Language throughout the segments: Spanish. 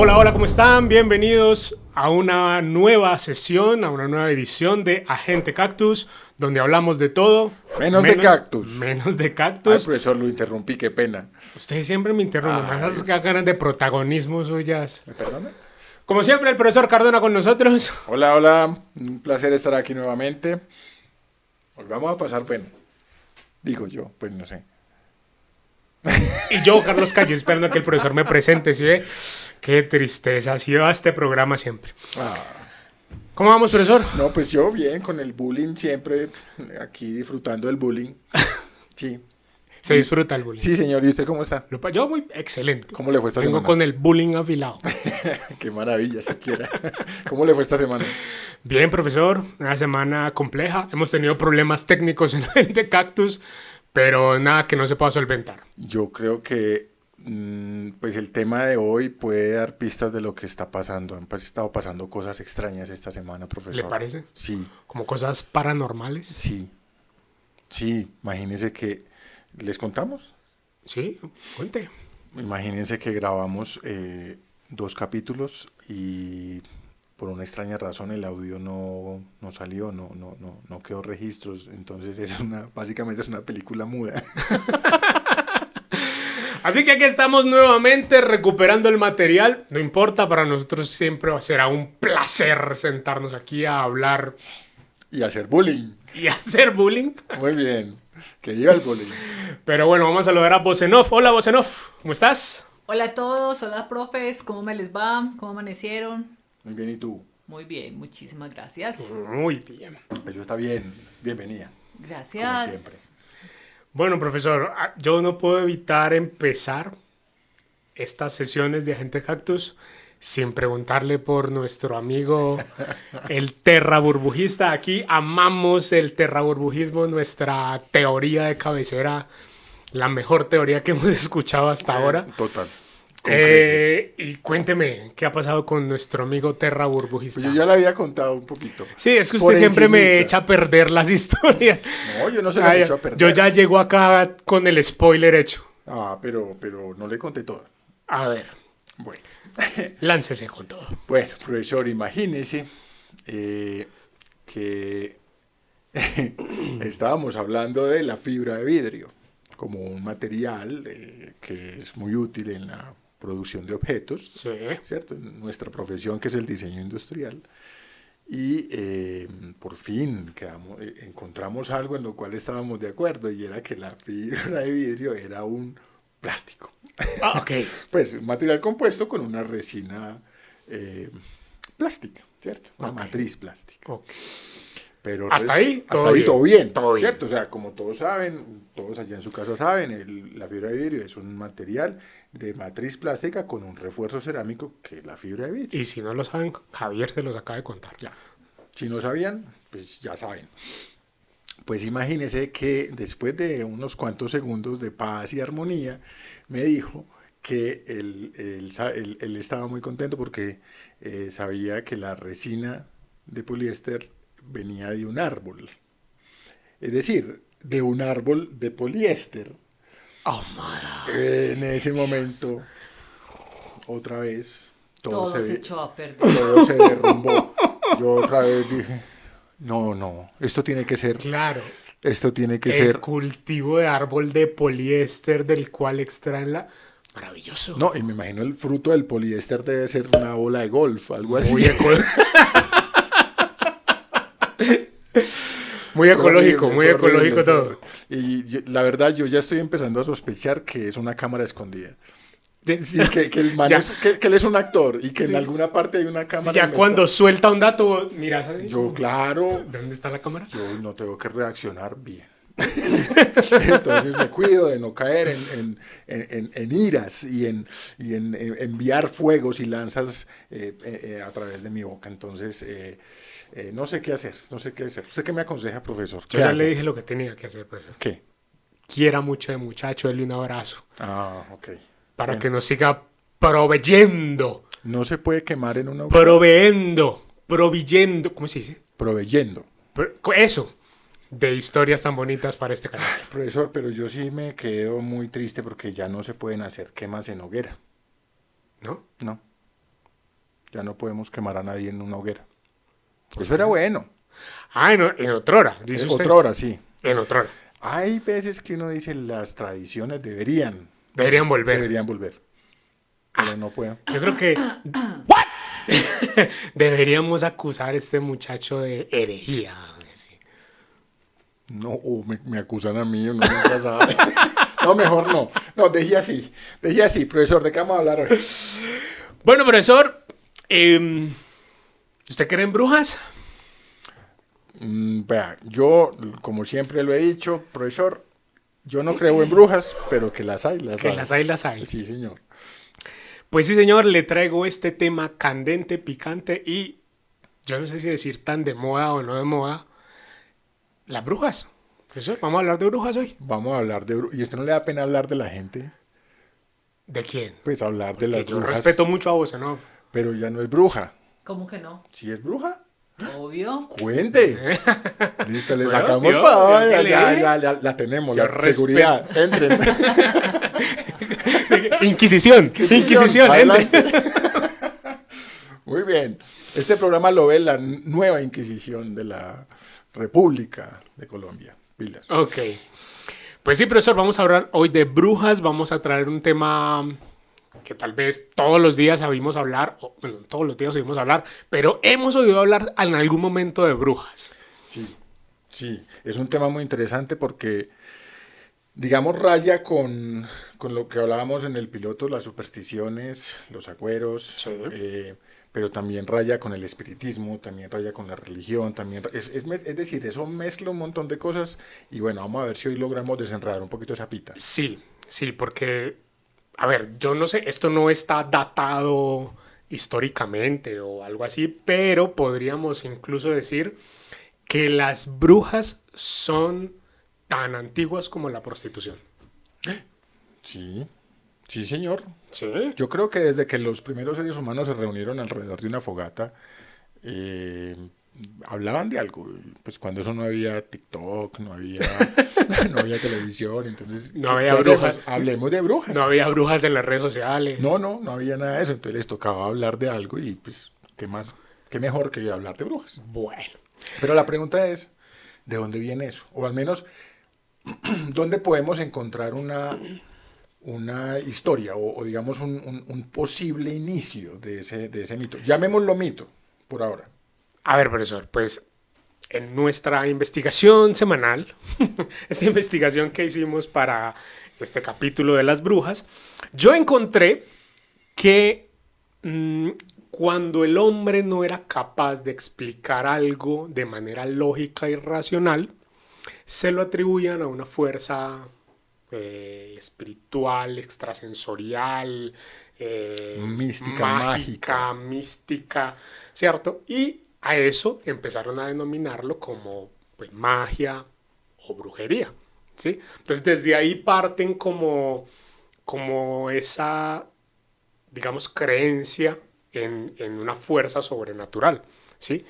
Hola, hola, ¿cómo están? Bienvenidos a una nueva sesión, a una nueva edición de Agente Cactus, donde hablamos de todo. Menos de cactus. Menos de Ay, cactus. profesor, lo interrumpí, qué pena. Ustedes siempre me interrumpen, más Ay. esas ganas de protagonismo suyas. ¿Me perdona? Como siempre, el profesor Cardona con nosotros. Hola, hola. Un placer estar aquí nuevamente. Hoy vamos a pasar, bueno, digo yo, pues no sé. Y yo, Carlos Cayo, esperando a que el profesor me presente, ¿sí ve? Qué tristeza, así va este programa siempre. Ah, ¿Cómo vamos, profesor? no, pues yo bien, con el bullying siempre, aquí disfrutando del bullying. Sí. Se disfruta el bullying. Sí, señor, ¿y usted cómo está? Yo muy excelente. ¿Cómo le fue esta Vengo semana? con el bullying afilado. Qué maravilla, siquiera. ¿Cómo le fue esta semana? Bien, profesor, una semana compleja. Hemos tenido problemas técnicos en el de Cactus, pero nada que no se pueda solventar. Yo creo que pues el tema de hoy puede dar pistas de lo que está pasando. Han estado pasando cosas extrañas esta semana, profesor. ¿Le parece? Sí, Como cosas paranormales. sí, sí. Imagínense que, ¿les contamos? Sí, cuente. Imagínense que grabamos 2 capítulos y por una extraña razón el audio no salió, no quedó registros. Entonces básicamente es una película muda. Así que aquí estamos nuevamente recuperando el material. No importa, para nosotros siempre será un placer sentarnos aquí a hablar Y hacer bullying. y hacer bullying. Muy bien. Que viva el bullying. Pero bueno, vamos a saludar a Vocenov. Hola, Vocenov, ¿cómo estás? Hola a todos, hola profes, ¿cómo me les va? ¿Cómo amanecieron? Muy bien, ¿y tú? Muy bien, muchísimas gracias. Muy bien. Eso está bien. Bienvenida. Como Gracias. Bueno, profesor, yo no puedo evitar empezar estas sesiones de Agente Cactus sin preguntarle por nuestro amigo el Terra Burbujista. Aquí amamos el Terra Burbujismo, nuestra teoría de cabecera, la mejor teoría que hemos escuchado hasta ahora. Total. Con creces. Y cuénteme, ¿qué ha pasado con nuestro amigo Terra Burbujista? Pues yo ya le había contado un poquito. Sí, es que Por usted siempre me encimita. echa a perder las historias. No, yo no se lo he hecho a perder. Yo ya llego acá con el spoiler hecho. Ah, pero no le conté todo. A ver, Bueno. láncese con todo. Bueno, profesor, imagínese que estábamos hablando de la fibra de vidrio como un material que es muy útil en la producción de objetos, Sí. ¿cierto? En nuestra profesión, que es el diseño industrial. Y por fin encontramos algo en lo cual estábamos de acuerdo, y era que la fibra de vidrio era un plástico. Ah, ok. Pues un material compuesto con una resina plástica, ¿cierto? Una Ok. matriz plástica. Ok. Pero Hasta ahí, hasta todo ahí bien. todo bien, Todo bien. ¿cierto? O sea, como todos saben, todos allá en su casa saben, la fibra de vidrio es un material de matriz plástica con un refuerzo cerámico que es la fibra de vidrio. Y si no lo saben, Javier se los acaba de contar. Ya. Si no sabían, pues ya saben. Pues imagínese que después de unos cuantos segundos de paz y armonía, me dijo que él estaba muy contento porque sabía que la resina de poliéster venía de un árbol. Es decir, de un árbol de poliéster. Oh, madre. En ese momento, otra vez, Todo se echó a perder. todo se derrumbó. Yo otra vez dije, no, esto tiene que ser, Claro. esto tiene que El ser. cultivo de árbol de poliéster del cual extraen la... Maravilloso. No, y me imagino el fruto del poliéster debe ser una bola de golf, algo así. Muy muy ecológico, Horrible, muy fue ecológico horrible, todo. Y la verdad, yo ya estoy empezando a sospechar que es una cámara escondida. Sí, que el man Ya. que él es un actor y que en alguna parte hay una cámara. Ya y me cuando está- suelta un dato, miras así. Yo, claro, ¿Dónde está la cámara? yo no tengo que reaccionar bien. Entonces me cuido de no caer en iras y en enviar fuegos y lanzas a través de mi boca. Entonces, no sé qué hacer, no sé qué hacer. ¿Usted qué me aconseja, profesor? Yo ¿Qué ya hago? le dije lo que tenía que hacer, profesor. ¿Qué? Quiera mucho de muchacho, déle un abrazo. Ah, ok. Para Bueno, que nos siga proveyendo, no se puede quemar en una... proveyendo, ¿cómo se dice? Proveyendo. Eso, de historias tan bonitas para este canal. Profesor, pero yo sí me quedo muy triste porque ya no se pueden hacer quemas en hoguera. ¿No? No. Ya no podemos quemar a nadie en una hoguera. Eso era bueno. Ah, en otra hora, dice usted. Otra hora, sí. En otra hora. Hay veces que uno dice las tradiciones deberían Deberían volver. Pero no puedo. Yo creo que deberíamos acusar a este muchacho de herejía. Sí. No, me acusan a mí, uno nunca sabe. No, mejor no. No, dejé así. Profesor, ¿de qué vamos a hablar hoy? Bueno, profesor, ¿usted cree en brujas? Vea, yo, como siempre lo he dicho, profesor, yo no creo en brujas, pero que las hay, las Que hay. las hay. Sí, señor. Pues sí, señor, le traigo este tema candente, picante y yo no sé si decir tan de moda o no de moda. Las brujas. Profesor, vamos a hablar de brujas hoy. Vamos a hablar de brujas. ¿Y a usted no le da pena hablar de la gente? ¿De quién? Pues hablar de Que las yo brujas. respeto mucho a vos, ¿no? Pero ya no es bruja. ¿Cómo que no? ¿Sí es bruja? Obvio. Cuente. Listo, le Bueno, sacamos ¿vio? para ¿Vio que le dije? ya la tenemos, Yo la seguridad. Entren. Inquisición, entre. Adelante. Muy bien. Este programa lo ve la nueva Inquisición de la República de Colombia. Pilas. Ok. Pues sí, profesor, vamos a hablar hoy de brujas. Vamos a traer un tema que tal vez todos los días oímos hablar, o, bueno, todos los días oímos hablar, pero hemos oído hablar en algún momento de brujas. Sí, es un tema muy interesante porque, digamos, raya con lo que hablábamos en el piloto, las supersticiones, los agüeros, Sí. pero también raya con el espiritismo, también raya con la religión, también es decir, eso mezcla un montón de cosas y bueno, vamos a ver si hoy logramos desenredar un poquito esa pita. Sí, porque, a ver, yo no sé, esto no está datado históricamente o algo así, pero podríamos incluso decir que las brujas son tan antiguas como la prostitución. Sí, señor. Sí. Yo creo que desde que los primeros seres humanos se reunieron alrededor de una fogata, hablaban de algo. Pues cuando eso no había TikTok, no había televisión, entonces No ¿qué había hacemos? brujas. Hablemos de brujas. No había brujas en las redes sociales. No había nada de eso. Entonces les tocaba hablar de algo y pues, ¿qué más? ¿Qué mejor que hablar de brujas? Bueno, Pero la pregunta es, ¿de dónde viene eso? O al menos, ¿dónde podemos encontrar una historia o digamos un posible inicio de ese mito? Llamémoslo mito, por ahora. a ver, profesor, pues en nuestra investigación semanal, esta investigación que hicimos para este capítulo de las brujas, yo encontré que cuando el hombre no era capaz de explicar algo de manera lógica y racional, se lo atribuían a una fuerza espiritual, extrasensorial, Mística, mágica. mística, ¿cierto? Y a eso empezaron a denominarlo como pues, magia o brujería, ¿sí? Entonces desde ahí parten como esa, digamos, creencia en una fuerza sobrenatural, ¿sí?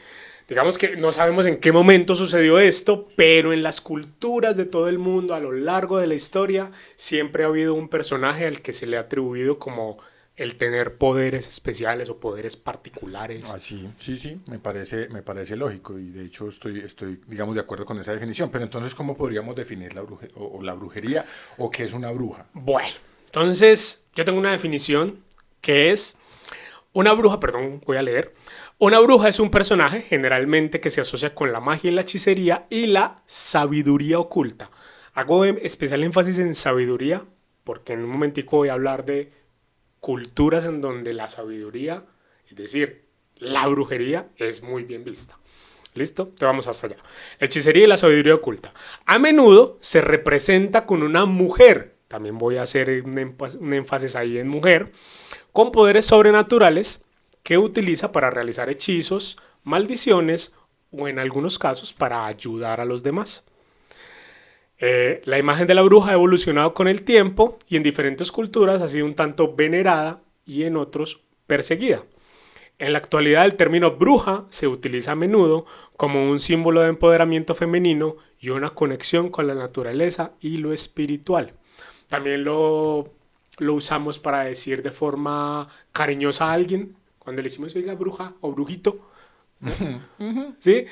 Digamos que no sabemos en qué momento sucedió esto, pero en las culturas de todo el mundo a lo largo de la historia siempre ha habido un personaje al que se le ha atribuido como el tener poderes especiales o poderes particulares. Sí, me parece lógico y de hecho estoy, digamos, de acuerdo con esa definición. Pero entonces, ¿cómo podríamos definir la brujería o qué es una bruja? Bueno, entonces yo tengo una definición que es una bruja, perdón, voy a leer. Una bruja es un personaje generalmente que se asocia con la magia y la hechicería y la sabiduría oculta. Hago especial énfasis en sabiduría porque en un momentico voy a hablar de culturas en donde la sabiduría, es decir, la brujería es muy bien vista. ¿Listo? Entonces vamos hasta allá. La hechicería y la sabiduría oculta. A menudo se representa con una mujer, también voy a hacer un énfasis ahí en mujer, con poderes sobrenaturales que utiliza para realizar hechizos, maldiciones o en algunos casos para ayudar a los demás. La imagen de la bruja ha evolucionado con el tiempo y en diferentes culturas ha sido un tanto venerada y en otros perseguida. En la actualidad el término bruja se utiliza a menudo como un símbolo de empoderamiento femenino y una conexión con la naturaleza y lo espiritual. También lo usamos para decir de forma cariñosa a alguien, cuando le decimos, oiga, bruja o brujito. ¿Sí?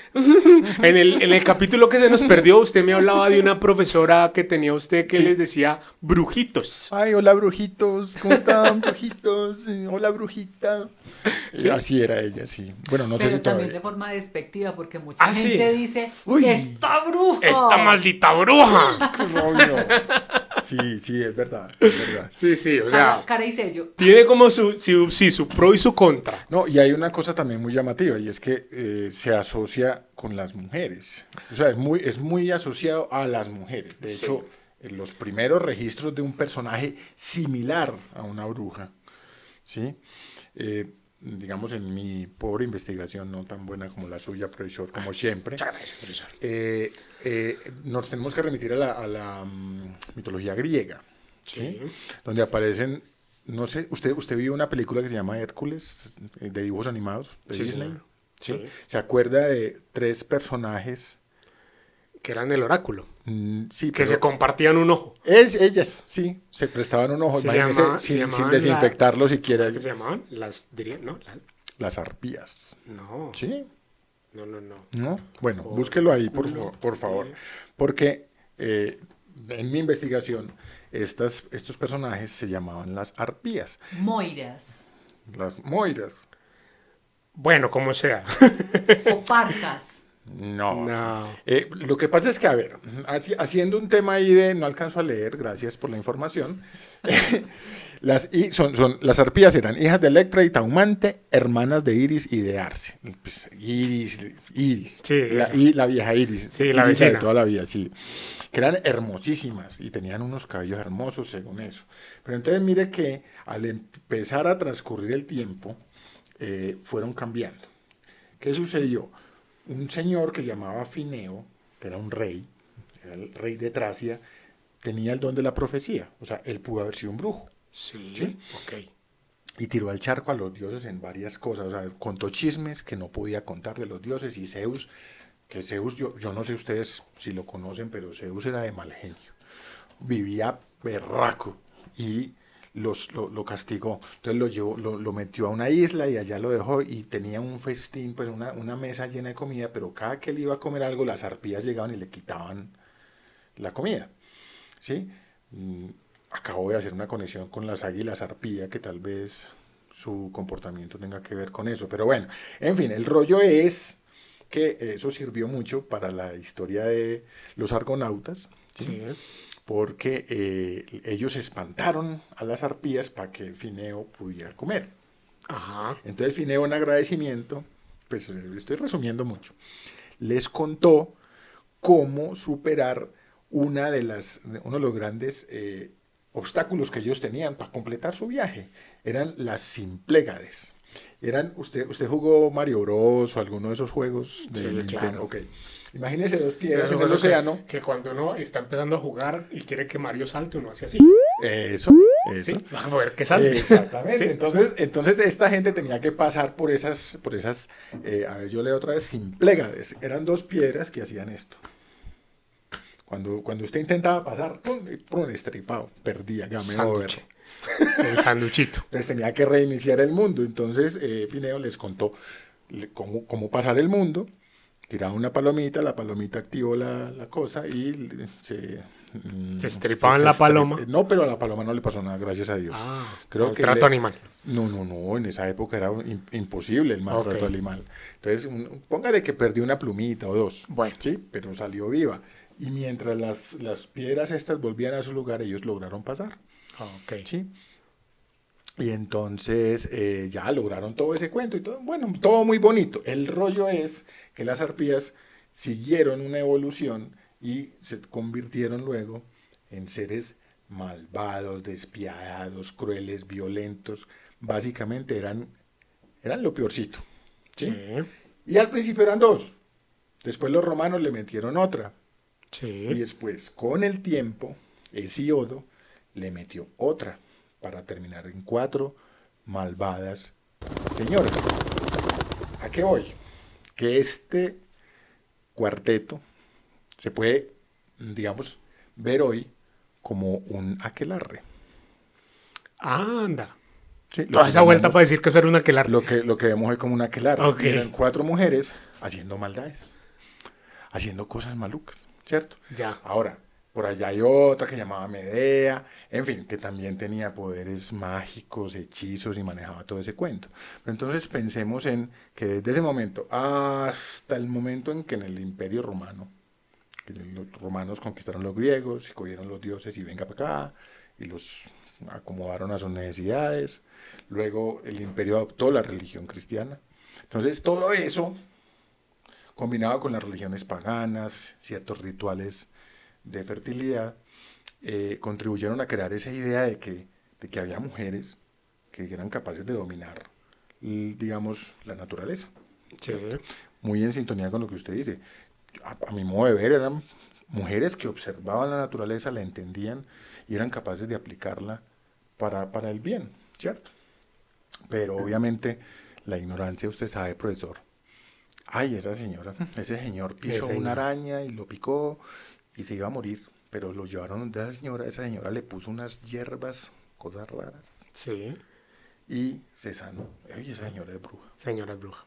En el capítulo que se nos perdió, usted me hablaba de una profesora que tenía usted que Sí. les decía brujitos. Ay, hola brujitos, ¿cómo están brujitos? Hola brujita. Sí. Así era ella, sí. Bueno, no sé Pero si también de todavía. forma despectiva, porque mucha Sí. gente dice, Uy. ¡esta bruja! ¡Esta maldita bruja! ¡Qué rollo! Sí, sí, es verdad, es verdad. Sí, sí, o Cara, sea, cara y sello. tiene como su pro y su contra. No, y hay una cosa también muy llamativa y es que se asocia con las mujeres. O sea, es muy asociado a las mujeres. De Sí. hecho, en los primeros registros de un personaje similar a una bruja, ¿sí? Digamos, en mi pobre investigación, no tan buena como la suya, profesor, como siempre, Muchas gracias, profesor. nos tenemos que remitir a la mitología griega, ¿sí? Sí. Donde aparecen, no sé, usted vio una película que se llama Hércules, de dibujos animados, de Sí, Disney, señor. ¿sí? Sí. ¿Se acuerda de tres personajes? Que eran el oráculo. Sí, Que pero se compartían un ojo. ellas, sí, se prestaban un ojo, Se imagínese, llama- se sin llamaban desinfectarlo siquiera, ¿Qué se llamaban? Las diría, no, las arpías, no, ¿sí? no, no, no. ¿No? Bueno, Por- búsquelo ahí, uno, por favor. sí. Porque en mi investigación, estos personajes se llamaban las arpías, Moiras las moiras. Bueno, como sea. o parcas. No. No. Lo que pasa es que, a ver, haciendo un tema ahí de, no alcanzo a leer, gracias por la información. Las arpías eran hijas de Electra y Taumante, hermanas de Iris y de Arce. Pues, Iris. Sí, La, esa. y la vieja Iris. Sí, la Iris de vecina. toda la vida, sí. Que eran hermosísimas y tenían unos cabellos hermosos según eso. Pero entonces mire que al empezar a transcurrir el tiempo, fueron cambiando. ¿Qué sucedió? Un señor que se llamaba Fineo, que era un rey, era el rey de Tracia, tenía el don de la profecía. O sea, él pudo haber sido un brujo. Sí, ¿Sí? ok. Y tiró al charco a los dioses en varias cosas. O sea, contó chismes que no podía contar de los dioses. Y Zeus, que Zeus, yo no sé ustedes si lo conocen, pero Zeus era de mal genio. Vivía berraco y lo castigó. Entonces lo llevó, lo metió a una isla y allá lo dejó y tenía un festín, pues una mesa llena de comida, pero cada que él iba a comer algo, las arpías llegaban y le quitaban la comida. ¿Sí? Acabo de hacer una conexión con las águilas arpía, que tal vez su comportamiento tenga que ver con eso. Pero bueno, en fin, el rollo es que eso sirvió mucho para la historia de los argonautas, ¿sí? Sí. Porque ellos espantaron a las arpías para que Fineo pudiera comer. Ajá. Entonces Fineo, en agradecimiento, pues estoy resumiendo mucho, les contó cómo superar uno de los grandes obstáculos que ellos tenían para completar su viaje. Eran las Simplégades. ¿Usted jugó Mario Bros o alguno de esos juegos de Sí, Nintendo? claro. Ok. Imagínese dos Sí, piedras eso en fue el lo océano. que cuando uno está empezando a jugar y quiere que Mario salte, uno hace así. Eso. Sí, a ver qué salte. Exactamente. Sí. Entonces esta gente tenía que pasar por esas, a ver, yo leo otra vez, Simplégades. Eran dos piedras que hacían esto. Cuando usted intentaba pasar, pum, estripado, perdía, game over. Sándwich. El sanduchito. Entonces tenía que reiniciar el mundo. Entonces Fineo les contó cómo pasar el mundo. Tiraba una palomita, la palomita activó la cosa y se Estripaban la paloma. No, pero a la paloma no le pasó nada, gracias a Dios. Ah, Creo el que trato animal. No, en esa época era imposible el maltrato Ok. animal. Entonces, póngale que perdió una plumita o dos. Bueno. Sí, pero salió viva. Y mientras las piedras estas volvían a su lugar, ellos lograron pasar. Ok. ¿Sí? Y entonces ya lograron todo ese cuento y todo, bueno, todo muy bonito. El rollo es que las arpías siguieron una evolución y se convirtieron luego en seres malvados, despiadados, crueles, violentos. Básicamente eran lo peorcito. ¿Sí? Sí. Y al principio eran dos. Después los romanos le metieron otra. Y Sí. después, con el tiempo, Hesíodo le metió otra para terminar en 4 malvadas señoras. ¿A qué voy? Que este cuarteto se puede, digamos, ver hoy como un aquelarre. Anda. Sí, lo Toda que esa vuelta llamamos- para decir que eso era un aquelarre. lo que vemos hoy como un aquelarre. Ok. Y eran 4 mujeres haciendo maldades, haciendo cosas malucas, ¿cierto? Ya. Ahora, por allá hay otra que llamaba Medea, en fin, que también tenía poderes mágicos, hechizos y manejaba todo ese cuento. Pero entonces pensemos en que desde ese momento hasta el momento en que en el Imperio Romano, que los romanos conquistaron los griegos y cogieron los dioses y venga para acá y los acomodaron a sus necesidades. Luego el imperio adoptó la religión cristiana. Entonces todo eso, combinado con las religiones paganas, ciertos rituales de fertilidad, contribuyeron a crear esa idea de que había mujeres que eran capaces de dominar, digamos, la naturaleza. Sí. Muy en sintonía con lo que usted dice. A mi modo de ver, eran mujeres que observaban la naturaleza, la entendían y eran capaces de aplicarla para el bien, ¿cierto? Pero obviamente la ignorancia, usted sabe, profesor. Ay, esa señora, ese señor pisó Ese una señor. araña y lo picó y se iba a morir. Pero lo llevaron donde esa señora le puso unas hierbas, cosas raras, Sí. y se sanó. Ay, esa señora es bruja. Señora bruja.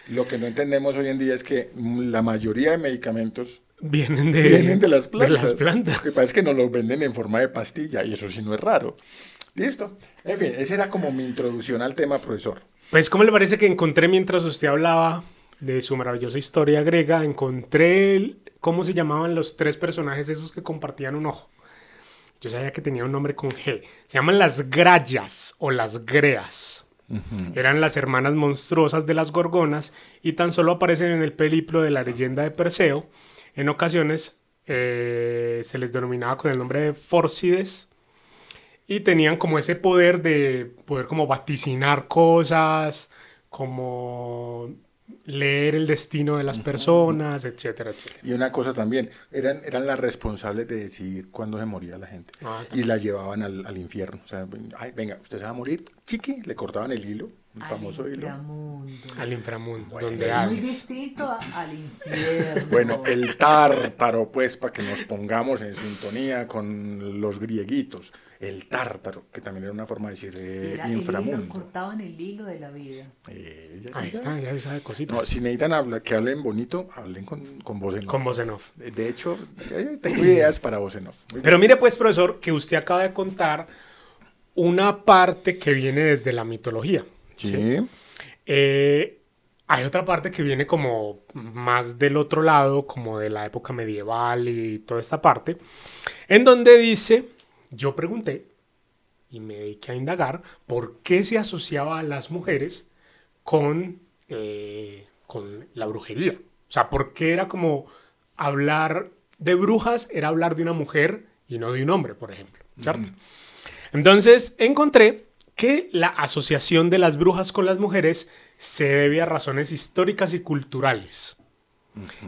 Lo que no entendemos hoy en día es que la mayoría de medicamentos Vienen vienen de las de plantas. las plantas. Lo que pasa es que nos los venden en forma de pastilla y eso sí no es raro. Listo. En fin, esa era como mi introducción al tema, profesor. Pues, ¿cómo le parece que encontré mientras usted hablaba de su maravillosa historia griega? Encontré cómo se llamaban los 3 personajes esos que compartían un ojo. Yo sabía que tenía un nombre con G. Se llaman las Grayas o las Greas. Eran las hermanas monstruosas de las Gorgonas y tan solo aparecen en el periplo de la leyenda de Perseo. En ocasiones se les denominaba con el nombre de Fórcides y tenían como ese poder de poder como vaticinar cosas, como leer el destino de las personas, etcétera, etcétera. Y una cosa también, eran las responsables de decidir cuándo se moría la gente. Ah, Y la llevaban al infierno. O sea, ay, venga, usted se va a morir, chiqui, le cortaban el hilo, el famoso hilo. Inframundo. Al inframundo, Bueno, donde Muy Hades. distinto al infierno. Bueno, el tártaro, pues, para que nos pongamos en sintonía con los grieguitos. El tártaro, que también era una forma de decir Era el hilo, inframundo. cortaban el hilo de la vida. Ya Ahí sí está, sabe. ya sabe cositas. No, si necesitan que hablen bonito, hablen con voz en off. Con voz en off. De hecho, tengo ideas para voz en off. Muy Pero mire pues, profesor, que usted acaba de contar una parte que viene desde la mitología. bien. Sí. Hay otra parte que viene como más del otro lado, como de la época medieval y toda esta parte, en donde dice, yo pregunté y me dediqué a indagar por qué se asociaba a las mujeres con la brujería. O sea, por qué era como hablar de brujas, era hablar de una mujer y no de un hombre, por ejemplo, ¿cierto? Entonces encontré que la asociación de las brujas con las mujeres se debe a razones históricas y culturales.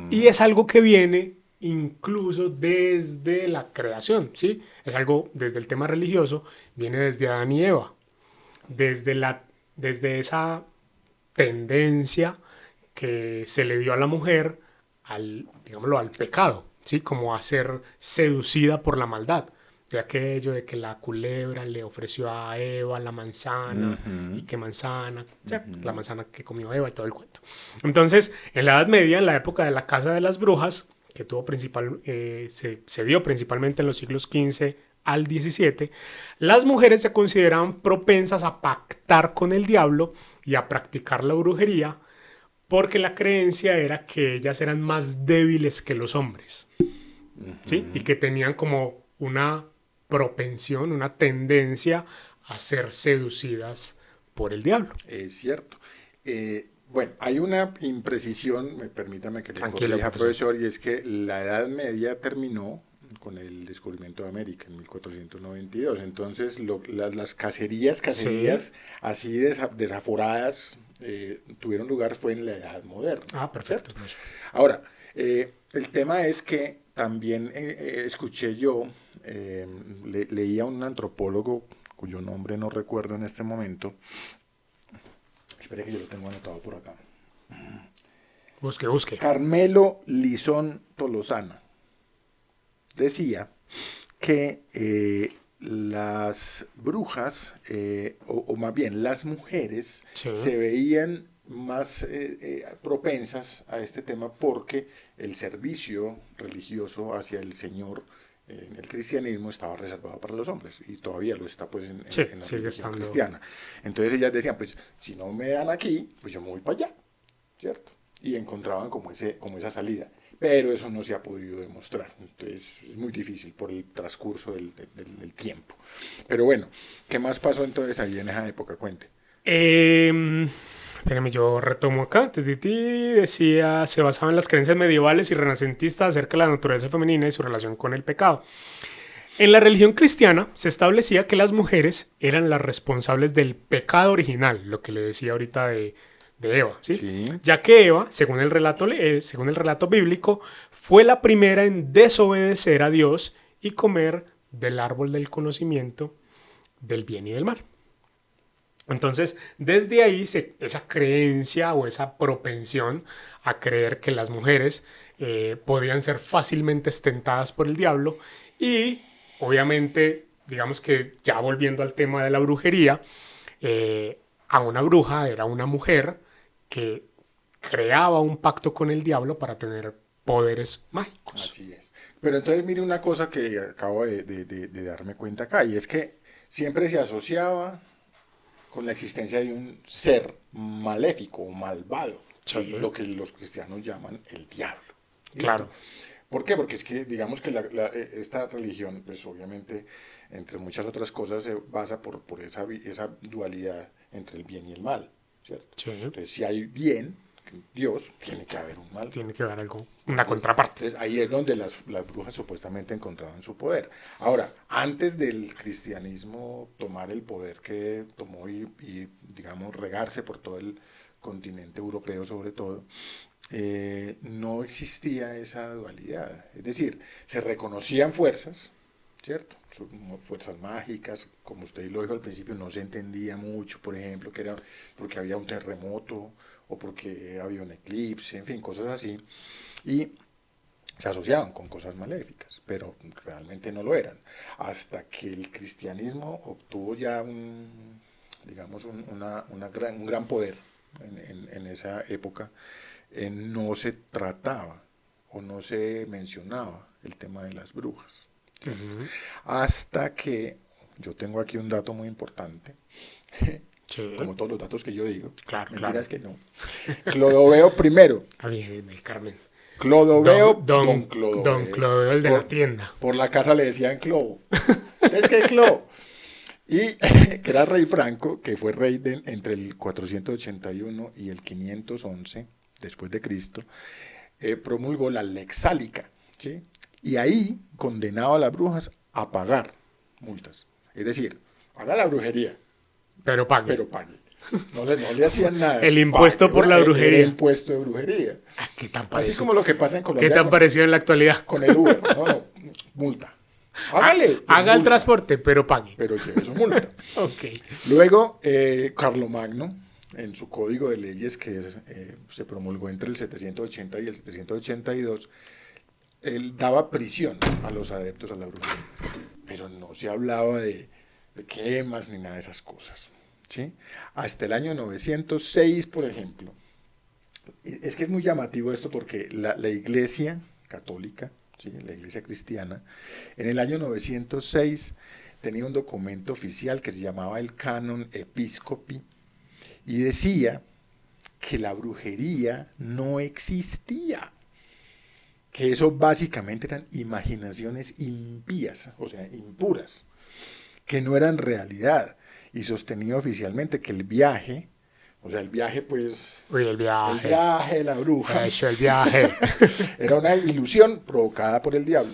Y es algo que viene incluso desde la creación, ¿sí? Es algo desde el tema religioso, viene desde Adán y Eva, desde esa tendencia que se le dio a la mujer digámoslo, al pecado, ¿sí? Como a ser seducida por la maldad. De aquello de que la culebra le ofreció a Eva la manzana y qué manzana, la manzana que comió Eva y todo el cuento. Entonces, en la Edad Media, en la época de la Casa de las Brujas, que se dio principalmente en los siglos XV al XVII, las mujeres se consideraban propensas a pactar con el diablo y a practicar la brujería porque la creencia era que ellas eran más débiles que los hombres, ¿sí? Y que tenían como una propensión, una tendencia a ser seducidas por el diablo. Es cierto. Bueno, hay una imprecisión, permítame que le Tranquilo, corrija, profesor. profesor, y es que la Edad Media terminó con el descubrimiento de América en 1492. Entonces, las cacerías Sí. así desaforadas tuvieron lugar fue en la Edad Moderna. Ah, perfecto. ¿Cierto? Ahora, el tema es que también escuché yo, leí a un antropólogo cuyo nombre no recuerdo en este momento. Espere que yo lo tengo anotado por acá. Busque. Carmelo Lizón Tolosana decía que las brujas, o más bien las mujeres, Sí. se veían más propensas a este tema porque el servicio religioso hacia el Señor en el cristianismo estaba reservado para los hombres y todavía lo está pues Sí, en la sigue religión estando. cristiana. Entonces ellas decían, pues si no me dan aquí, pues yo me voy para allá, ¿cierto? Y encontraban como esa salida. Pero eso no se ha podido demostrar. Entonces es muy difícil por el transcurso del tiempo. Pero bueno, ¿qué más pasó entonces ahí en esa época? Cuente. Espérame, yo retomo acá. Decía, se basaba en las creencias medievales y renacentistas acerca de la naturaleza femenina y su relación con el pecado. En la religión cristiana se establecía que las mujeres eran las responsables del pecado original, lo que le decía ahorita de Eva, ¿sí? Sí. Ya que Eva, según el relato bíblico, fue la primera en desobedecer a Dios y comer del árbol del conocimiento del bien y del mal. Entonces, desde ahí esa creencia o esa propensión a creer que las mujeres podían ser fácilmente tentadas por el diablo y, obviamente, digamos que ya volviendo al tema de la brujería, a una bruja era una mujer que creaba un pacto con el diablo para tener poderes mágicos. Así es. Pero entonces mire una cosa que acabo de darme cuenta acá, y es que siempre se asociaba con la existencia de un ser maléfico o malvado, Sí. lo que los cristianos llaman el diablo. ¿Listo? Claro. ¿Por qué? Porque es que digamos que esta religión, pues obviamente, entre muchas otras cosas, se basa por esa dualidad entre el bien y el mal, ¿cierto? Sí. Entonces, si hay bien, Dios, tiene que haber un mal. Tiene que haber algo, una contraparte. Entonces ahí es donde las brujas supuestamente encontraban su poder. Ahora, antes del cristianismo tomar el poder que tomó digamos, regarse por todo el continente europeo sobre todo, no existía esa dualidad. Es decir, se reconocían fuerzas, ¿cierto? Fuerzas mágicas, como usted lo dijo al principio, no se entendía mucho, por ejemplo, que era porque había un terremoto o porque había un eclipse, en fin, cosas así, y se asociaban con cosas maléficas, pero realmente no lo eran, hasta que el cristianismo obtuvo ya digamos, un gran poder en esa época. No se trataba o no se mencionaba el tema de las brujas. Uh-huh. Hasta que, yo tengo aquí un dato muy importante, Sí. como todos los datos que yo digo, Claro, mentiras claro. que no. Clodoveo primero, Ah, bien, el Carmen. Clodoveo, Don Clodoveo. Don Clodoveo, el de la tienda. Por la casa le decían Clodo. Es que Clodo. Y que era rey Franco, que fue rey entre el 481 y el 511 después de Cristo, promulgó la Lex Sálica, ¿sí? Y ahí condenaba a las brujas a pagar multas. Es decir, haga la brujería, Pero pague. pero pague. No le hacían nada. El impuesto Pague, por la brujería. El impuesto de brujería. Ah, ¿qué tan Así parecido? como lo que pasa en Colombia ¿Qué tan parecido en la actualidad? con el Uber. No, multa. Hágale. Haga el multa, transporte, pero pague. pero lleve su multa. Ok. Luego, Carlomagno, en su código de leyes que se promulgó entre el 780 y el 782, él daba prisión a los adeptos a la brujería, pero no se hablaba de quemas ni nada de esas cosas, ¿sí? Hasta el año 906, por ejemplo. Es que es muy llamativo esto porque la Iglesia católica, ¿sí? La Iglesia cristiana, en el año 906 tenía un documento oficial que se llamaba el Canon Episcopi y decía que la brujería no existía, que eso básicamente eran imaginaciones impías, o sea, impuras, que no eran realidad, y sostenía oficialmente que el viaje, o sea, el viaje pues... Uy, el viaje. El viaje de la bruja. Eso, el viaje. Era una ilusión provocada por el diablo,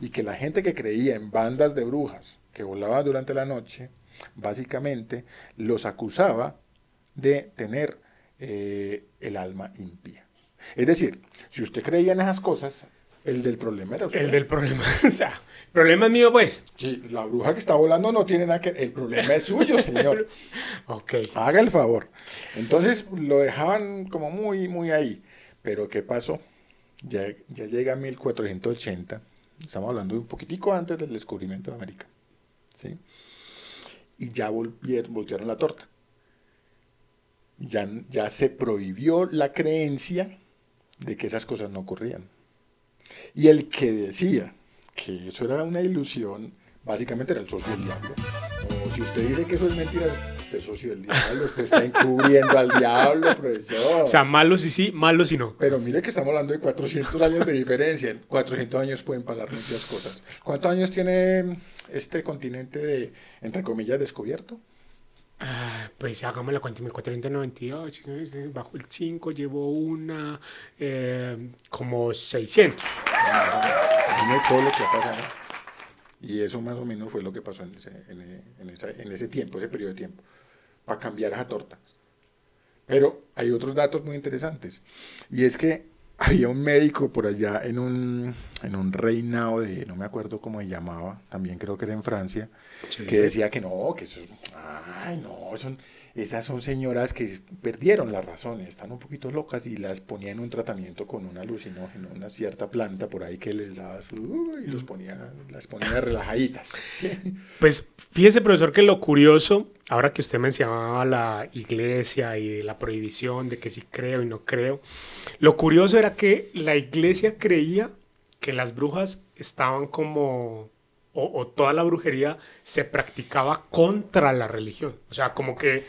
y que la gente que creía en bandas de brujas que volaban durante la noche, básicamente los acusaba de tener el alma impía. Es decir, si usted creía en esas cosas, el del problema era usted. El del problema. O sea, el problema es mío, pues. Sí, la bruja que está volando no tiene nada que... El problema es suyo, señor. Ok. Haga el favor. Entonces lo dejaban como muy, muy ahí. Pero ¿qué pasó? Ya llega 1480. Estamos hablando de un poquitico antes del descubrimiento de América. ¿sí? Y ya voltearon la torta. Ya se prohibió la creencia de que esas cosas no ocurrían. Y el que decía que eso era una ilusión, básicamente era el socio del diablo. O si usted dice que eso es mentira, usted es socio del diablo, usted está encubriendo al diablo, profesor. O sea, malos y sí, malos y no. Pero mire que estamos hablando de 400 años de diferencia. En 400 años pueden pasar muchas cosas. ¿Cuántos años tiene este continente de, entre comillas, descubierto? Pues hágame la cuenta, 1498, bajo el 5 llevo una, como 600. Imagine todo lo que ha pasado. Y eso más o menos fue lo que pasó en ese tiempo, ese periodo de tiempo, para cambiar esa torta. Pero hay otros datos muy interesantes. Y es que había un médico por allá en un reinado de, no me acuerdo cómo se llamaba, también creo que era en Francia, Sí. que decía que no, que eso, ay no, esas son señoras que perdieron la razón, están un poquito locas y las ponía en un tratamiento con un alucinógeno, una cierta planta por ahí que les daba y las ponía relajaditas. ¿Sí? Pues fíjese, profesor, que lo curioso, ahora que usted mencionaba la iglesia y la prohibición de que si creo y no creo, lo curioso era que la iglesia creía que las brujas estaban como, o toda la brujería se practicaba contra la religión. O sea, como que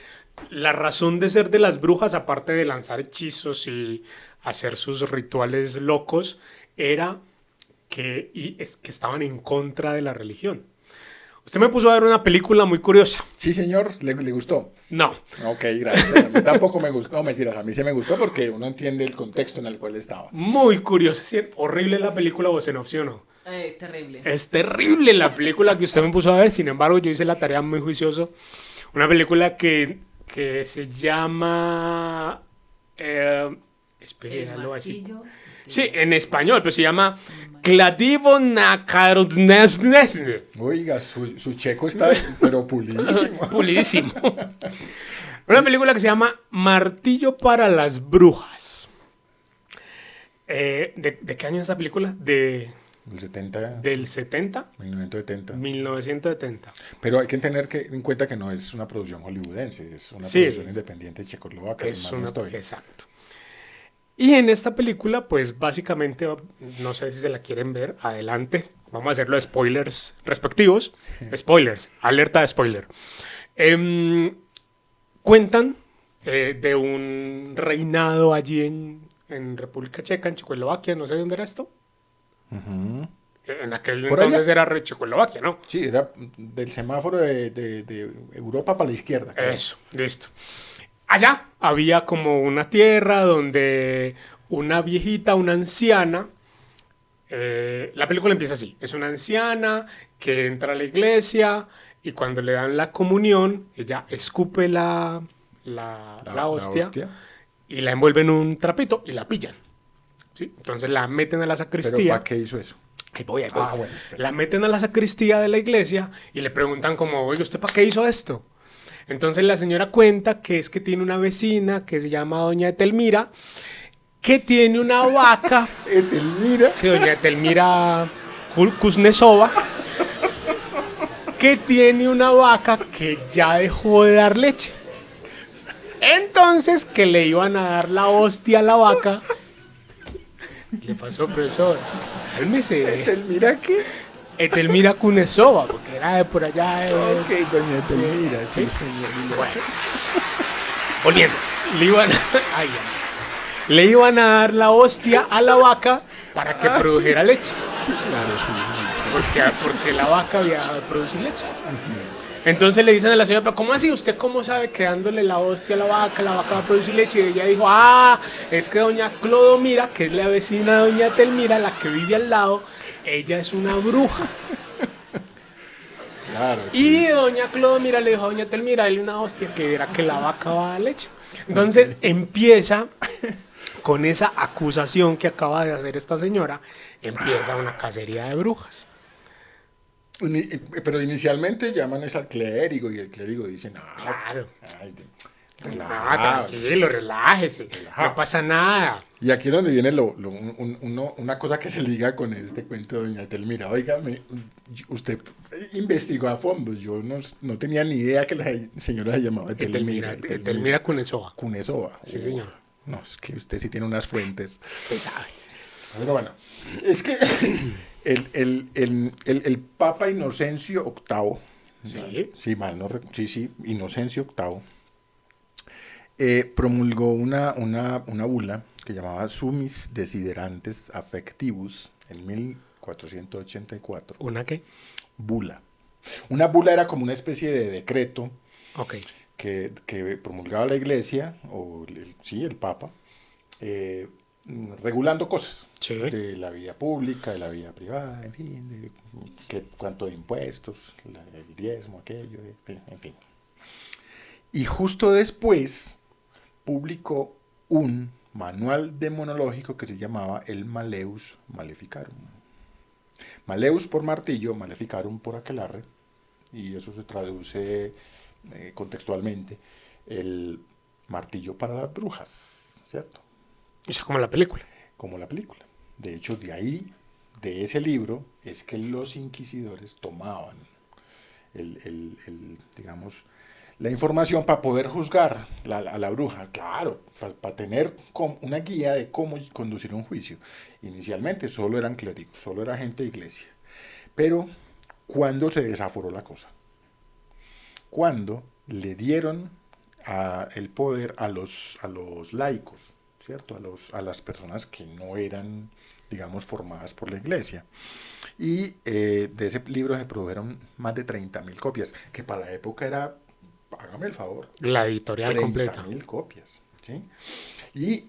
la razón de ser de las brujas, aparte de lanzar hechizos y hacer sus rituales locos, era que estaban en contra de la religión. Usted me puso a ver una película muy curiosa. Sí, señor, ¿le gustó? No. Ok, gracias. A mí tampoco me gustó. No, mentiras, a mí sí me gustó porque uno entiende el contexto en el cual estaba. Muy curiosa. ¿Sí? Horrible la película, ¿o se no opcionó? Terrible. Es terrible la película que usted me puso a ver. Sin embargo, yo hice la tarea muy juicioso. Una película que se llama... espera, lo voy a decir. Sí, en español, pero se llama Cladivo Nakarodnesne. Oiga, su checo está, pero pulidísimo. Pulidísimo. Una película que se llama Martillo para las Brujas. ¿De qué año es esta película? Del 70. Del 70. 1970. 1970. Pero hay que tener en cuenta que no es una producción hollywoodense, es una Sí. producción independiente checoslovaca. Es si mal no una... estoy. Exacto. Y en esta película, pues básicamente, no sé si se la quieren ver, adelante. Vamos a hacerlo de spoilers respectivos. Spoilers, alerta de spoiler. Cuentan de un reinado allí en República Checa, en Checoslovaquia, no sé dónde era esto. En aquel ¿Por entonces allá? era Checoslovaquia, ¿no? Sí, era del semáforo de Europa para la izquierda. Creo. Eso, listo. Allá había como una tierra donde una viejita, una anciana, la película empieza así, es una anciana que entra a la iglesia y cuando le dan la comunión, ella escupe la hostia y la envuelve en un trapito y la pillan. ¿Sí? Entonces la meten a la ¿Pero sacristía. para qué hizo eso? Ahí voy. Bueno, espera. La meten a la sacristía de la iglesia y le preguntan como, oye, ¿usted para qué hizo esto? Entonces la señora cuenta que es que tiene una vecina que se llama doña Etelmira, que tiene una vaca. Etelmira. Sí, doña Etelmira Kuznetsova, que tiene una vaca que ya dejó de dar leche. Entonces que le iban a dar la hostia a la vaca. ¿Qué le pasó, profesor? Cálmese. ¿Etelmira qué? Etelmira Kuznetsova, porque era de por allá. Ok, doña Etelmira, sí, señor. Bueno, volviendo. Le iban a dar la hostia a la vaca para que produjera leche. Sí, claro, sí. Porque la vaca había dejado de producir leche. Entonces le dicen a la señora, pero ¿cómo así? ¿Usted cómo sabe que dándole la hostia a la vaca va a producir leche? Y ella dijo, es que doña Clodomira, que es la vecina de doña Telmira, la que vive al lado, ella es una bruja. Claro, sí. Y doña Clodomira le dijo a doña Telmira, dale una hostia que era que la vaca va a dar leche. Entonces empieza, con esa acusación que acaba de hacer esta señora, empieza una cacería de brujas. Pero inicialmente llaman es al clérigo y el clérigo dice, no, Claro. ay, Tranquilo, relájese. Relajado. No pasa nada. Y aquí es donde viene una cosa que se liga con este cuento de doña Telmira. Oiga, usted investigó a fondo. Yo no tenía ni idea que la señora se llamaba Telmira. Telmira Kunesova. Kunesova. Sí, señor. No, es que usted sí tiene unas fuentes. Usted sabe. Pero bueno, es que el Papa Inocencio VIII, Sí. sí, mal, no, sí, Inocencio VIII, promulgó una bula que llamaba Sumis Desiderantes Affectivus en 1484. ¿Una qué? Bula. Una bula era como una especie de decreto Ok. que promulgaba la iglesia, el Papa, regulando cosas Sí. de la vida pública, de la vida privada, en fin, cuánto de impuestos, el diezmo, aquello, en fin. Y justo después publicó un manual demonológico que se llamaba el Maleus Maleficarum. Maleus por martillo, Maleficarum por aquelarre, y eso se traduce contextualmente el martillo para las brujas, ¿cierto? O sea, como la película. Como la película. De hecho, de ese libro, es que los inquisidores tomaban digamos, la información para poder juzgar a la bruja. Claro, para tener una guía de cómo conducir un juicio. Inicialmente solo eran clérigos, solo era gente de iglesia. Pero, ¿cuándo se desaforó la cosa? Cuando le dieron el poder a los laicos, ¿cierto? A las personas que no eran, digamos, formadas por la iglesia. Y de ese libro se produjeron más de 30.000 copias, que para la época era, hágame el favor, La editorial completa. 30.000 copias, ¿sí? Y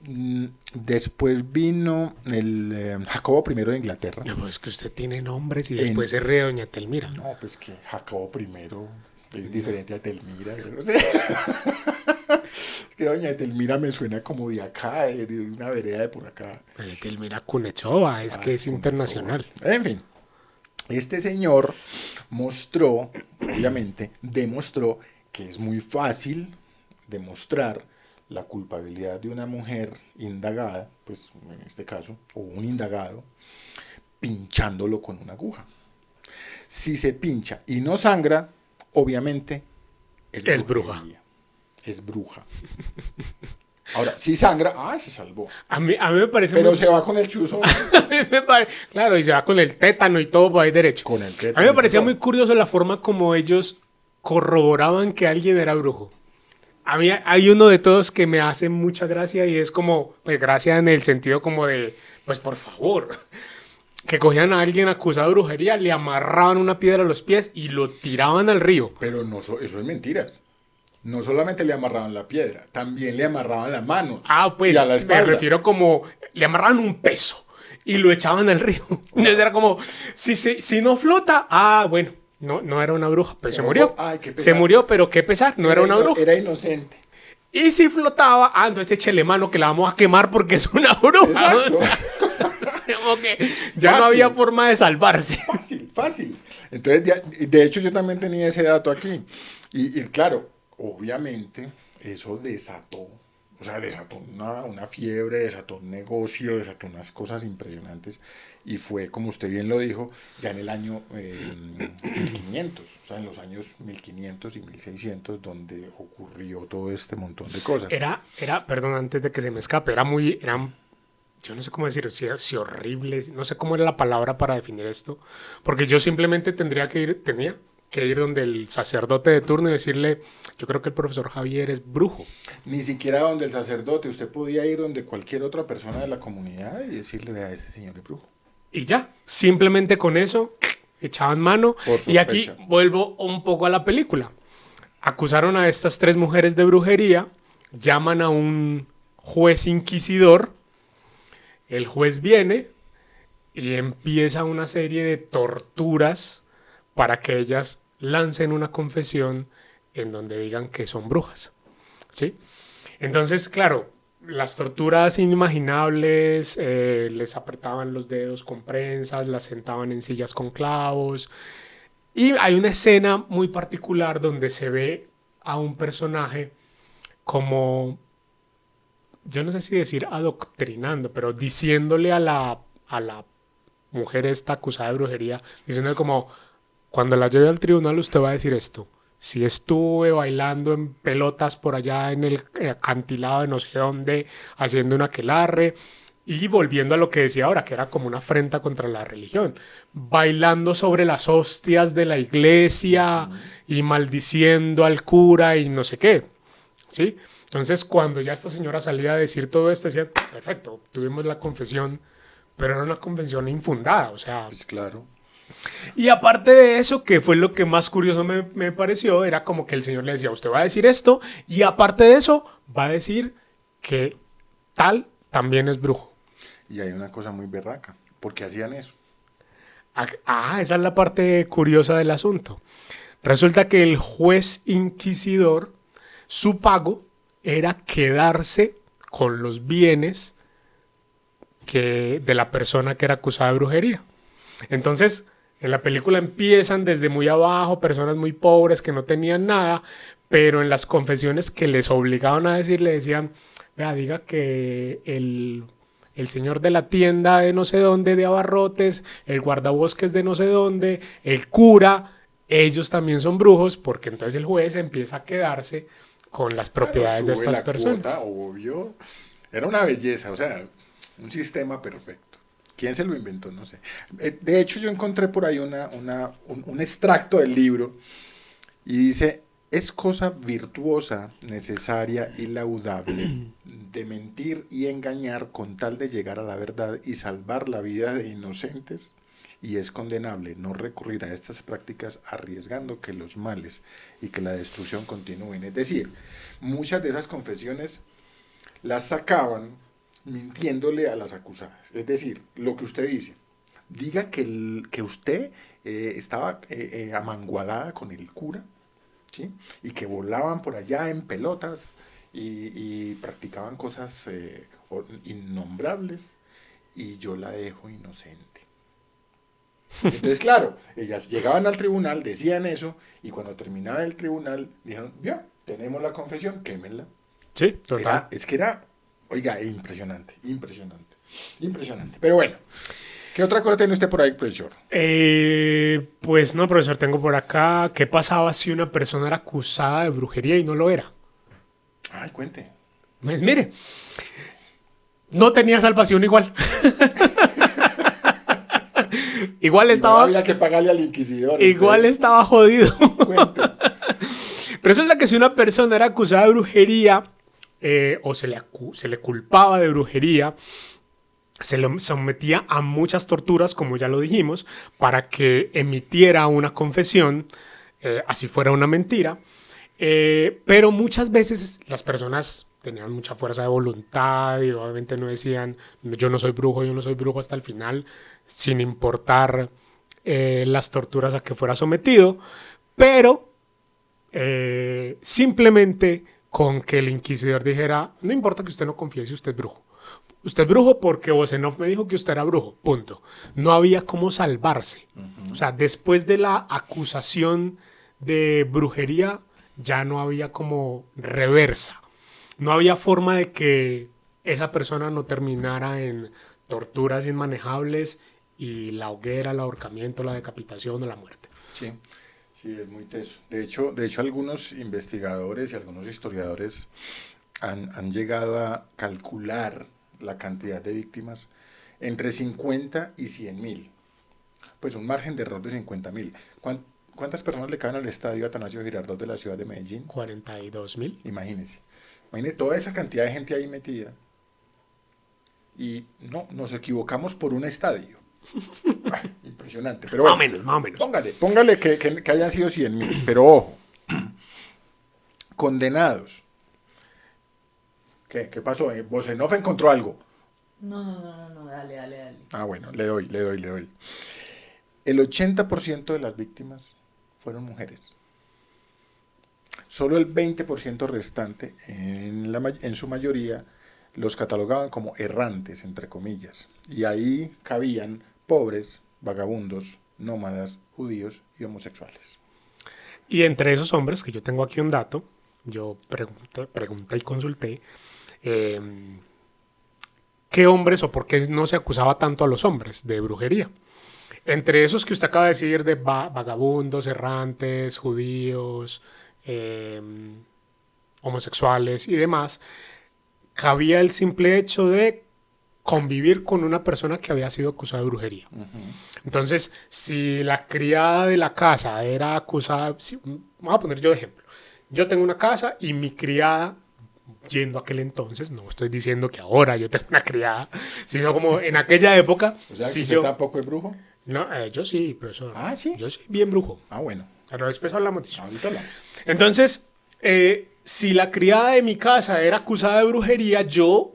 después vino el Jacobo I de Inglaterra. No, pues es que usted tiene nombres y después se ríe doña Telmira. No, pues que Jacobo I es diferente a Telmira. Yo no sé. Es que doña Telmira me suena como de acá, de una vereda de por acá. Doña Telmira Kunesova, es que es internacional. En fin, este señor demostró que es muy fácil demostrar la culpabilidad de una mujer indagada, pues en este caso, o un indagado, pinchándolo con una aguja. Si se pincha y no sangra, obviamente Es bruja. Es bruja. Ahora, si sangra, se salvó. A mí me parece Pero muy... se va con el chuzo. Claro, y se va con el tétano y todo por ahí derecho. Con el tétano A mí me y parecía todo. muy curioso la forma como ellos corroboraban que alguien era brujo. Hay uno de todos que me hace mucha gracia y es como, pues gracia en el sentido como de, pues por favor, que cogían a alguien acusado de brujería, le amarraban una piedra a los pies y lo tiraban al río. Pero no, eso es mentiras. No solamente le amarraban la piedra, también le amarraban las manos. Pues y a la me espalda. refiero como, le amarraban un peso y lo echaban al río. Entonces era como, si no flota, bueno. No era una bruja, pero se murió. Qué pesar. Se murió, pero qué pesar, no era una bruja. Era inocente. Y si flotaba, entonces échele mano que la vamos a quemar porque es una bruja. Exacto. O sea, como que ya no Fácil. había forma de salvarse. Fácil. Entonces, de hecho, yo también tenía ese dato aquí. Y claro, obviamente, eso desató una fiebre, desató un negocio, desató unas cosas impresionantes. Y fue, como usted bien lo dijo, ya en el año 1500, o sea, en los años 1500 y 1600, donde ocurrió todo este montón de cosas. Perdón, antes de que se me escape, eran, yo no sé cómo decir, si horribles, no sé cómo era la palabra para definir esto, porque yo simplemente tenía que ir donde el sacerdote de turno y decirle, yo creo que el profesor Javier es brujo. Ni siquiera donde el sacerdote, usted podía ir donde cualquier otra persona de la comunidad y decirle a este señor es brujo. Y ya, simplemente con eso echaban mano. Y aquí vuelvo un poco a la película. Acusaron a estas 3 mujeres de brujería, llaman a un juez inquisidor, el juez viene y empieza una serie de torturas para que ellas lancen una confesión en donde digan que son brujas, ¿sí? Entonces, claro, las torturas inimaginables, les apretaban los dedos con prensas, las sentaban en sillas con clavos. Y hay una escena muy particular donde se ve a un personaje como, yo no sé si decir adoctrinando, pero diciéndole a la mujer esta acusada de brujería, diciéndole como, cuando la lleve al tribunal usted va a decir esto. Si estuve bailando en pelotas por allá en el acantilado de no sé dónde, haciendo un aquelarre, y volviendo a lo que decía ahora, que era como una afrenta contra la religión, bailando sobre las hostias de la iglesia y maldiciendo al cura y no sé qué, ¿sí? Entonces, cuando ya esta señora salía a decir todo esto, decía, perfecto, tuvimos la confesión, pero era una confesión infundada, o sea, Pues claro. y aparte de eso, que fue lo que más curioso me pareció, era como que el señor le decía, usted va a decir esto, y aparte de eso, va a decir que tal también es brujo. Y hay una cosa muy berraca. ¿Por qué hacían eso? Esa es la parte curiosa del asunto. Resulta que el juez inquisidor, su pago era quedarse con los bienes de la persona que era acusada de brujería. Entonces, en la película empiezan desde muy abajo, personas muy pobres que no tenían nada, pero en las confesiones que les obligaban a decir, le decían, vea, diga que el señor de la tienda de no sé dónde, de abarrotes, el guardabosques de no sé dónde, el cura, ellos también son brujos, porque entonces el juez empieza a quedarse con las propiedades de Sube estas la personas. cuota, obvio. Era una belleza, o sea, un sistema perfecto. ¿Quién se lo inventó? No sé. De hecho, yo encontré por ahí un extracto del libro y dice, es cosa virtuosa, necesaria y laudable de mentir y engañar con tal de llegar a la verdad y salvar la vida de inocentes, y es condenable no recurrir a estas prácticas arriesgando que los males y que la destrucción continúen. Es decir, muchas de esas confesiones las sacaban mintiéndole a las acusadas. Es decir, lo que usted dice, diga que usted estaba amangualada con el cura, ¿sí? Y que volaban por allá en pelotas y practicaban cosas innombrables, y yo la dejo inocente. Entonces, claro, ellas llegaban al tribunal, decían eso, y cuando terminaba el tribunal, dijeron, ya, tenemos la confesión, quémenla. Sí, total. Es que era, oiga, impresionante, impresionante, impresionante. Pero bueno, ¿qué otra cosa tiene usted por ahí, profesor? Pues no, profesor, tengo por acá, ¿qué pasaba si una persona era acusada de brujería y no lo era? Ay, cuente. Pues mire, no tenía salvación igual. Igual estaba, No había que pagarle al inquisidor. igual entonces, estaba jodido. cuente. Resulta que si una persona era acusada de brujería o se le culpaba de brujería, se le sometía a muchas torturas, como ya lo dijimos, para que emitiera una confesión, así fuera una mentira. Pero muchas veces las personas tenían mucha fuerza de voluntad y obviamente no decían, yo no soy brujo hasta el final, sin importar las torturas a que fuera sometido, pero simplemente con que el inquisidor dijera, no importa que usted no confiese, usted es brujo. Usted es brujo porque Vosenov me dijo que usted era brujo, punto. No había cómo salvarse. O sea, después de la acusación de brujería, ya no había como reversa. No había forma de que esa persona no terminara en torturas inmanejables y la hoguera, el ahorcamiento, la decapitación o la muerte. Sí, sí, es muy teso. De hecho, algunos investigadores y algunos historiadores han llegado a calcular la cantidad de víctimas entre 50 y 100.000. Pues un margen de error de 50.000. ¿Cuántas personas le caben al estadio Atanasio Girardot de la ciudad de Medellín? 42.000. Imagínense. Imagínense toda esa cantidad de gente ahí metida. Y no, nos equivocamos por un estadio. Ay, impresionante. Pero bueno, Más o menos. póngale que hayan sido 100.000. Pero ojo, condenados. ¿Qué pasó? Vosenov encontró algo. No, dale. Ah, bueno, le doy. El 80% de las víctimas fueron mujeres. Solo el 20% restante, en su mayoría, los catalogaban como errantes, entre comillas. Y ahí cabían pobres, vagabundos, nómadas, judíos y homosexuales. Y entre esos hombres, que yo tengo aquí un dato, yo pregunté y consulté eh, qué hombres o por qué no se acusaba tanto a los hombres de brujería. Entre esos que usted acaba de decir de vagabundos, errantes, judíos, eh, homosexuales y demás, cabía el simple hecho de convivir con una persona que había sido acusada de brujería. Entonces, si la criada de la casa era acusada, vamos a poner yo de ejemplo. Yo tengo una casa y mi criada, yendo a aquel entonces, no estoy diciendo que ahora yo tengo una criada, sino como en aquella época, O sea, si que usted yo... tampoco es brujo. No, yo sí, profesor. Ah, sí. Yo soy bien brujo. Ah, bueno. Pero después hablamos de eso. Ahorita hablamos. Entonces, si la criada de mi casa era acusada de brujería, yo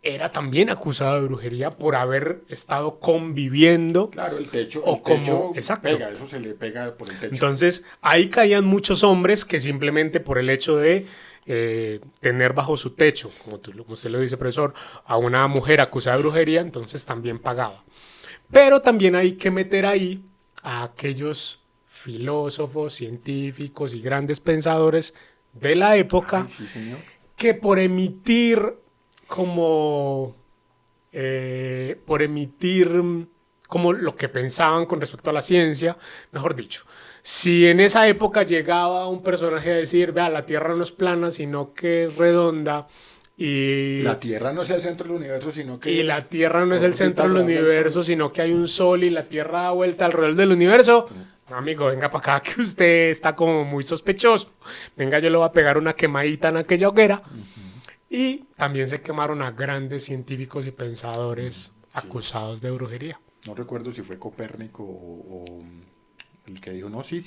era también acusado de brujería por haber estado conviviendo. Claro, el techo, O el techo como- exacto. pega, eso se le pega por el techo. Entonces, ahí caían muchos hombres que simplemente por el hecho de tener bajo su techo, como usted lo dice, profesor, a una mujer acusada de brujería, entonces también pagaba. Pero también hay que meter ahí a aquellos filósofos, científicos y grandes pensadores de la época Ay, sí, señor. que como por emitir como lo que pensaban con respecto a la ciencia, mejor dicho, si en esa época llegaba un personaje a decir, vea, la Tierra no es plana, sino que es redonda, y La Tierra no es el centro del universo, sino que... y la Tierra no es el orbita centro del alrededor del universo, sino que hay un sol y la Tierra da vuelta alrededor del universo. No, amigo, venga para acá que usted está como muy sospechoso. Venga, yo le voy a pegar una quemadita en aquella hoguera. Y también se quemaron a grandes científicos y pensadores acusados de brujería. No recuerdo si fue Copérnico o el que dijo, no, sí,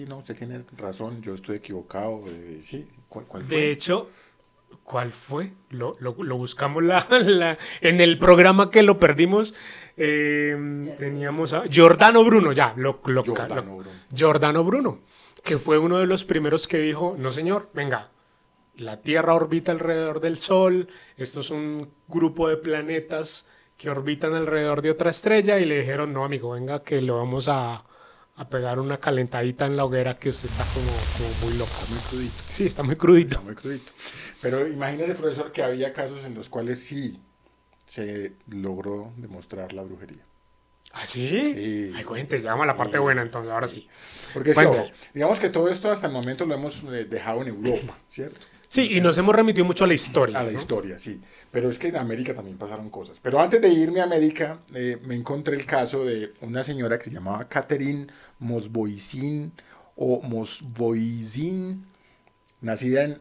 no, usted tiene razón, yo estoy equivocado. Sí, ¿cuál fue? De hecho, ¿cuál fue? Lo buscamos en el programa que lo perdimos. Teníamos a Giordano Bruno, Giordano Bruno. Giordano Bruno, que fue uno de los primeros que dijo, no señor, venga, la Tierra orbita alrededor del Sol, esto es un grupo de planetas que orbitan alrededor de otra estrella, y le dijeron, no amigo, venga que le vamos a pegar una calentadita en la hoguera que usted está como muy loco. Muy crudito. Sí, está muy crudito. Está muy crudito. Pero imagínese, profesor, que había casos en los cuales sí se logró demostrar la brujería. ¿Ah, sí? Sí. Ay, cuente, llegamos a la parte buena entonces, ahora sí. Porque sí, Cuente. ojo, digamos que todo esto hasta el momento lo hemos dejado en Europa, ¿cierto? Sí, y nos hemos remitido mucho a la historia. A la ¿no? historia, sí. Pero es que en América también pasaron cosas. Pero antes de irme a América, me encontré el caso de una señora que se llamaba Catherine Mosboisin o Mosboisin, nacida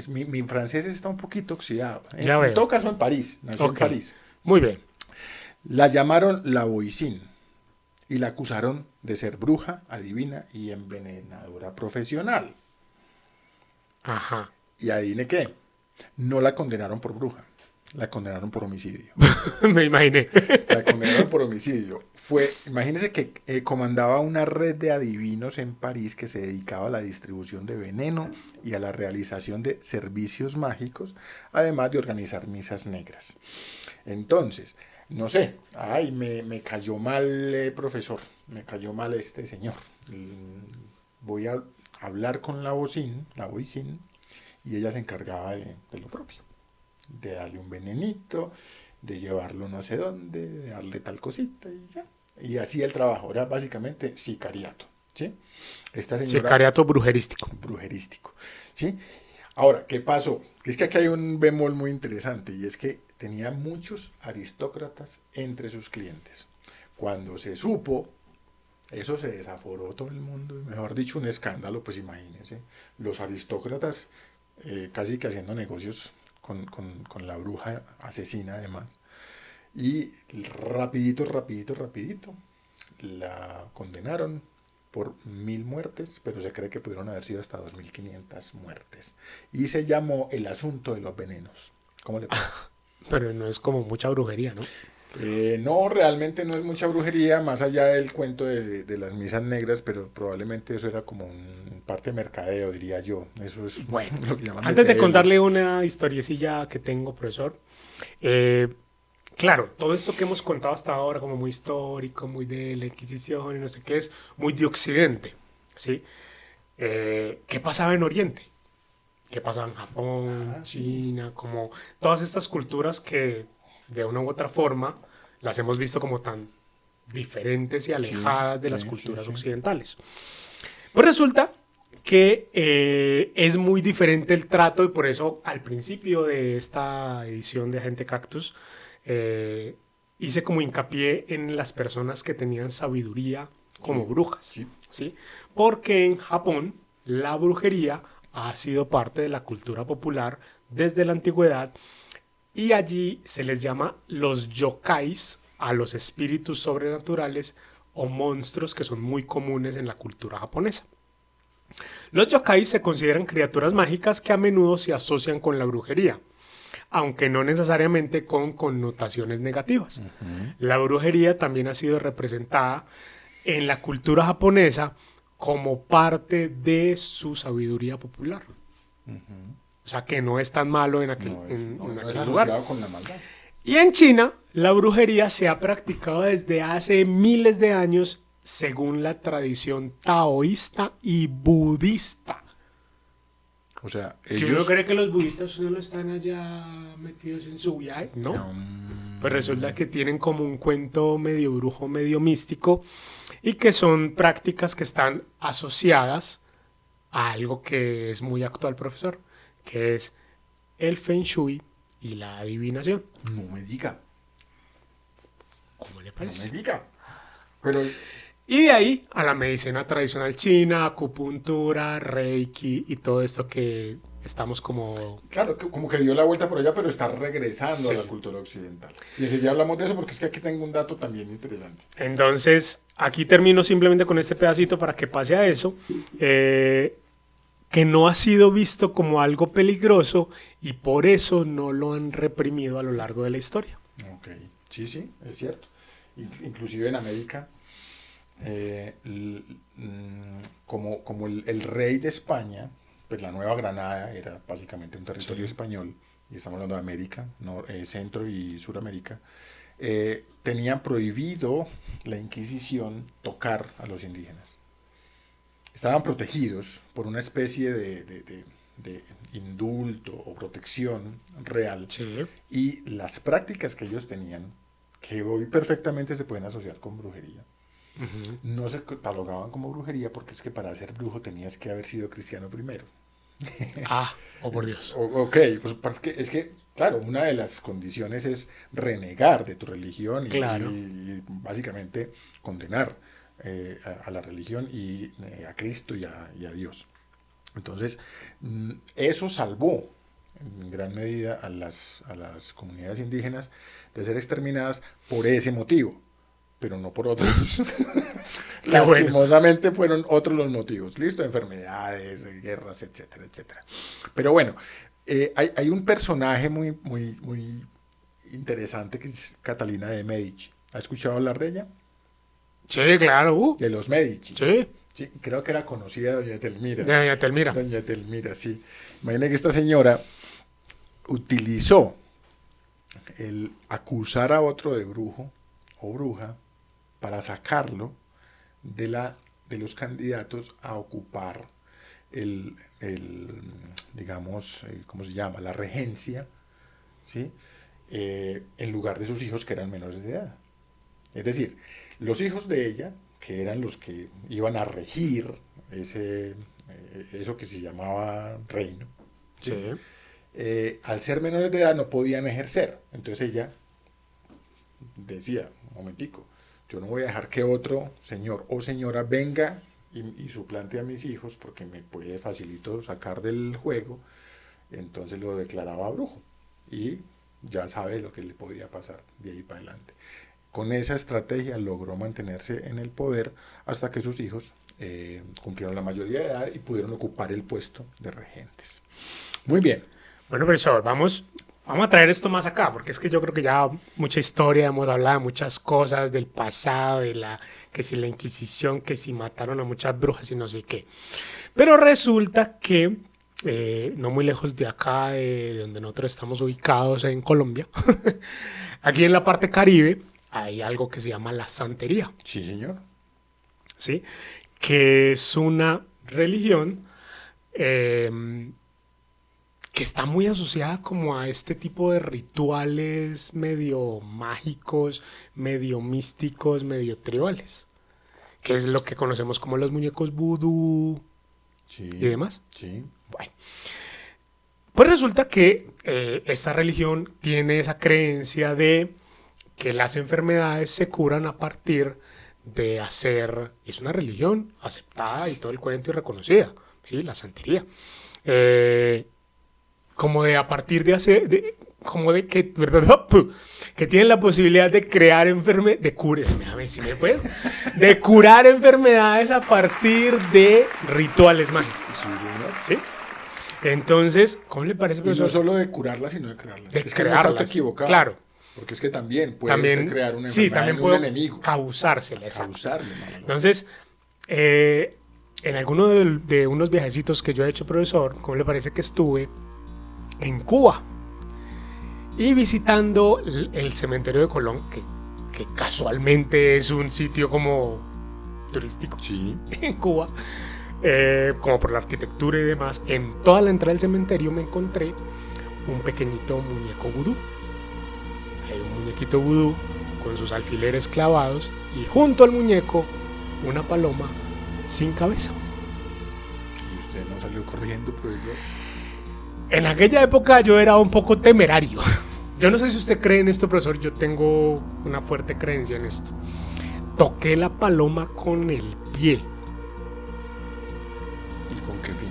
mi francés está un poquito oxidado. Ya En veo. todo caso en París, nació Ok. en París. Muy bien. La llamaron la Boisin y la acusaron de ser bruja, adivina y envenenadora profesional. Ajá. Y adivine qué, no la condenaron por bruja, la condenaron por homicidio. Me imaginé. La condenaron por homicidio. Imagínense que comandaba una red de adivinos en París que se dedicaba a la distribución de veneno y a la realización de servicios mágicos, además de organizar misas negras. Entonces, no sé, me cayó mal, profesor, me cayó mal este señor. Voy a hablar con la Boisin, y ella se encargaba de lo propio, de darle un venenito, de llevarlo no sé dónde, de darle tal cosita y ya. Y así el trabajo, era básicamente sicariato, ¿sí? Esta señora... Sicariato brujerístico. Brujerístico, ¿sí? Ahora, ¿qué pasó? Que es que aquí hay un bemol muy interesante, y es que tenía muchos aristócratas entre sus clientes. Cuando se supo, eso se desaforó todo el mundo, y mejor dicho, un escándalo, pues imagínense, los aristócratas casi que haciendo negocios con la bruja asesina además, y rapidito, la condenaron por 1000 muertes, pero se cree que pudieron haber sido hasta 2500 muertes. Y se llamó el asunto de los venenos. ¿Cómo le parece? Pero no es como mucha brujería, ¿no? No, realmente no es mucha brujería, más allá del cuento de las misas negras, pero probablemente eso era como un parte de mercadeo, diría yo. Eso es Bueno, lo que llaman antes de tela. contarle una historiecilla que tengo, profesor, claro, todo esto que hemos contado hasta ahora, como muy histórico, muy de la Inquisición y no sé qué, es muy de Occidente, ¿sí? ¿Qué pasaba en Oriente? ¿Qué pasaba en Japón, China? Como todas estas culturas que de una u otra forma las hemos visto como tan diferentes y alejadas de las culturas occidentales. Pues resulta que es muy diferente el trato y por eso al principio de esta edición de Agente Cactus hice como hincapié en las personas que tenían sabiduría como brujas, ¿sí? Porque en Japón la brujería ha sido parte de la cultura popular desde la antigüedad y allí se les llama los yokais a los espíritus sobrenaturales o monstruos que son muy comunes en la cultura japonesa. Los yokai se consideran criaturas mágicas que a menudo se asocian con la brujería, aunque no necesariamente con connotaciones negativas. La brujería también ha sido representada en la cultura japonesa como parte de su sabiduría popular. O sea, que no es tan malo en aquel, No es, en no aquel es lugar. asociado con la maldad. Y en China, la brujería se ha practicado desde hace miles de años según la tradición taoísta y budista. O sea, Que uno ellos... cree que los budistas solo están allá metidos en su viaje, ¿no? Pues resulta que tienen como un cuento medio brujo, medio místico y que son prácticas que están asociadas a algo que es muy actual, profesor, que es el Feng Shui y la adivinación. No me diga, ¿Cómo le no parece? me diga. Pero Y de ahí a la medicina tradicional china, acupuntura, reiki y todo esto que estamos como... claro, como que dio la vuelta por allá, pero está regresando Sí. a la cultura occidental. Y enseguida hablamos de eso porque es que aquí tengo un dato también interesante. Entonces, aquí termino simplemente con este pedacito para que pase a eso, que no ha sido visto como algo peligroso y por eso no lo han reprimido a lo largo de la historia. Ok, sí, sí, es cierto. Inclusive en América, como el rey de España, pues la Nueva Granada era básicamente un territorio español, y estamos hablando de América, Centro y Suramérica, tenían prohibido la Inquisición tocar a los indígenas. Estaban protegidos por una especie de indulto o protección real, Sí. y las prácticas que ellos tenían, que hoy perfectamente se pueden asociar con brujería, no se catalogaban como brujería porque es que para ser brujo tenías que haber sido cristiano primero. Ah, oh por Dios. Ok, pues es que, claro, una de las condiciones es renegar de tu religión Claro. y básicamente condenar a la religión y a Cristo y a Dios. Entonces, eso salvó en gran medida a las comunidades indígenas de ser exterminadas por ese motivo, pero no por otros. Qué Lastimosamente fueron otros los motivos. Listo, enfermedades, guerras, etcétera, etcétera. Pero bueno, hay un personaje muy interesante que es Catalina de Medici. ¿Ha escuchado hablar de ella? Sí, claro. De los Medici. Sí. Sí, creo que era conocida Doña Telmira. Ya te mira. Doña Telmira, sí. Imagina que esta señora utilizó el acusar a otro de brujo o bruja para sacarlo de los candidatos a ocupar digamos, ¿cómo se llama? La regencia, ¿sí? En lugar de sus hijos que eran menores de edad. Es decir, los hijos de ella, que eran los que iban a regir eso que se llamaba reino, ¿sí? Al ser menores de edad no podían ejercer. Entonces ella decía, un momentico, yo no voy a dejar que otro señor o señora venga y suplante a mis hijos porque me puede facilito sacar del juego. Entonces lo declaraba brujo y ya sabe lo que le podía pasar de ahí para adelante. Con esa estrategia logró mantenerse en el poder hasta que sus hijos cumplieron la mayoría de edad y pudieron ocupar el puesto de regentes. Muy bien. Bueno, profesor, vamos a traer esto más acá, porque es que yo creo que ya mucha historia, hemos hablado de muchas cosas del pasado, que si la Inquisición, que si mataron a muchas brujas y no sé qué. Pero resulta que, no muy lejos de acá, de donde nosotros estamos ubicados en Colombia, aquí en la parte Caribe, hay algo que se llama la santería, Sí, señor. ¿sí? Que es una religión que está muy asociada como a este tipo de rituales medio mágicos, medio místicos, medio tribales, que es lo que conocemos como los muñecos vudú Sí, y demás. sí. Bueno, pues resulta que esta religión tiene esa creencia de que las enfermedades se curan a partir de hacer, es una religión aceptada y todo el cuento y reconocida, ¿sí? La santería. Como de a partir de hacer, como de que tienen la posibilidad de crear enfermedades, de curar enfermedades a partir de rituales mágicos, Sí, señor. ¿sí? Entonces, ¿cómo le parece, Y profesor? no solo de curarlas, sino de crearlas. De Es que no crearlas, está equivocado. claro. Porque es que también puede También, usted crear una sí, enfermedad también en puedo un enemigo. causársela, exacto. Causarle mala noche. Entonces, en alguno de unos viajecitos que yo he hecho, profesor, ¿cómo le parece que estuve en Cuba? Y visitando el cementerio de Colón, que casualmente es un sitio como turístico Sí. en Cuba, como por la arquitectura y demás. En toda la entrada del cementerio me encontré un pequeñito muñeco vudú. Hay un muñequito vudú con sus alfileres clavados y junto al muñeco una paloma sin cabeza. Y usted no salió corriendo, profesor. En aquella época yo era un poco temerario. Yo no sé si usted cree en esto, profesor. Yo tengo una fuerte creencia en esto. Toqué la paloma con el pie. ¿Y con qué fin?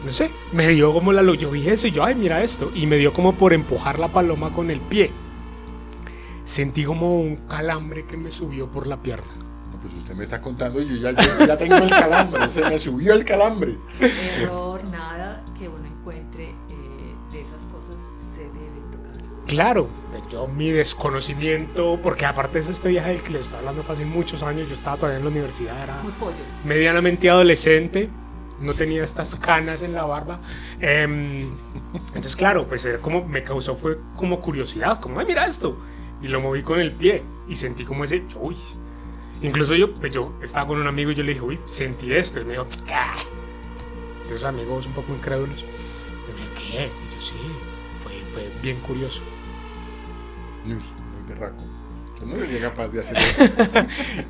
No sé, me dio como la luz. Yo vi eso y yo, ay, mira esto. Y me dio como por empujar la paloma con el pie. Sentí como un calambre que me subió por la pierna. No, pues usted me está contando y yo ya tengo el calambre. Se me subió el calambre. Error, nada que uno encuentre de esas cosas se debe tocar. Claro, yo mi desconocimiento, porque aparte de este viaje del que le estaba hablando fue hace muchos años, yo estaba todavía en la universidad, era Muy pollo. medianamente adolescente, no tenía estas canas en la barba. Entonces, claro, pues era como, me causó fue como curiosidad, como, ay, mira esto. Y lo moví con el pie y sentí como ese, uy. Incluso yo estaba con un amigo y yo le dije, uy, sentí esto. Y me dijo, ¿qué? De esos amigos un poco incrédulos. Y me dije, ¿qué? Y yo, sí, fue bien curioso. Uy, muy berraco. Yo no sería capaz de hacer eso.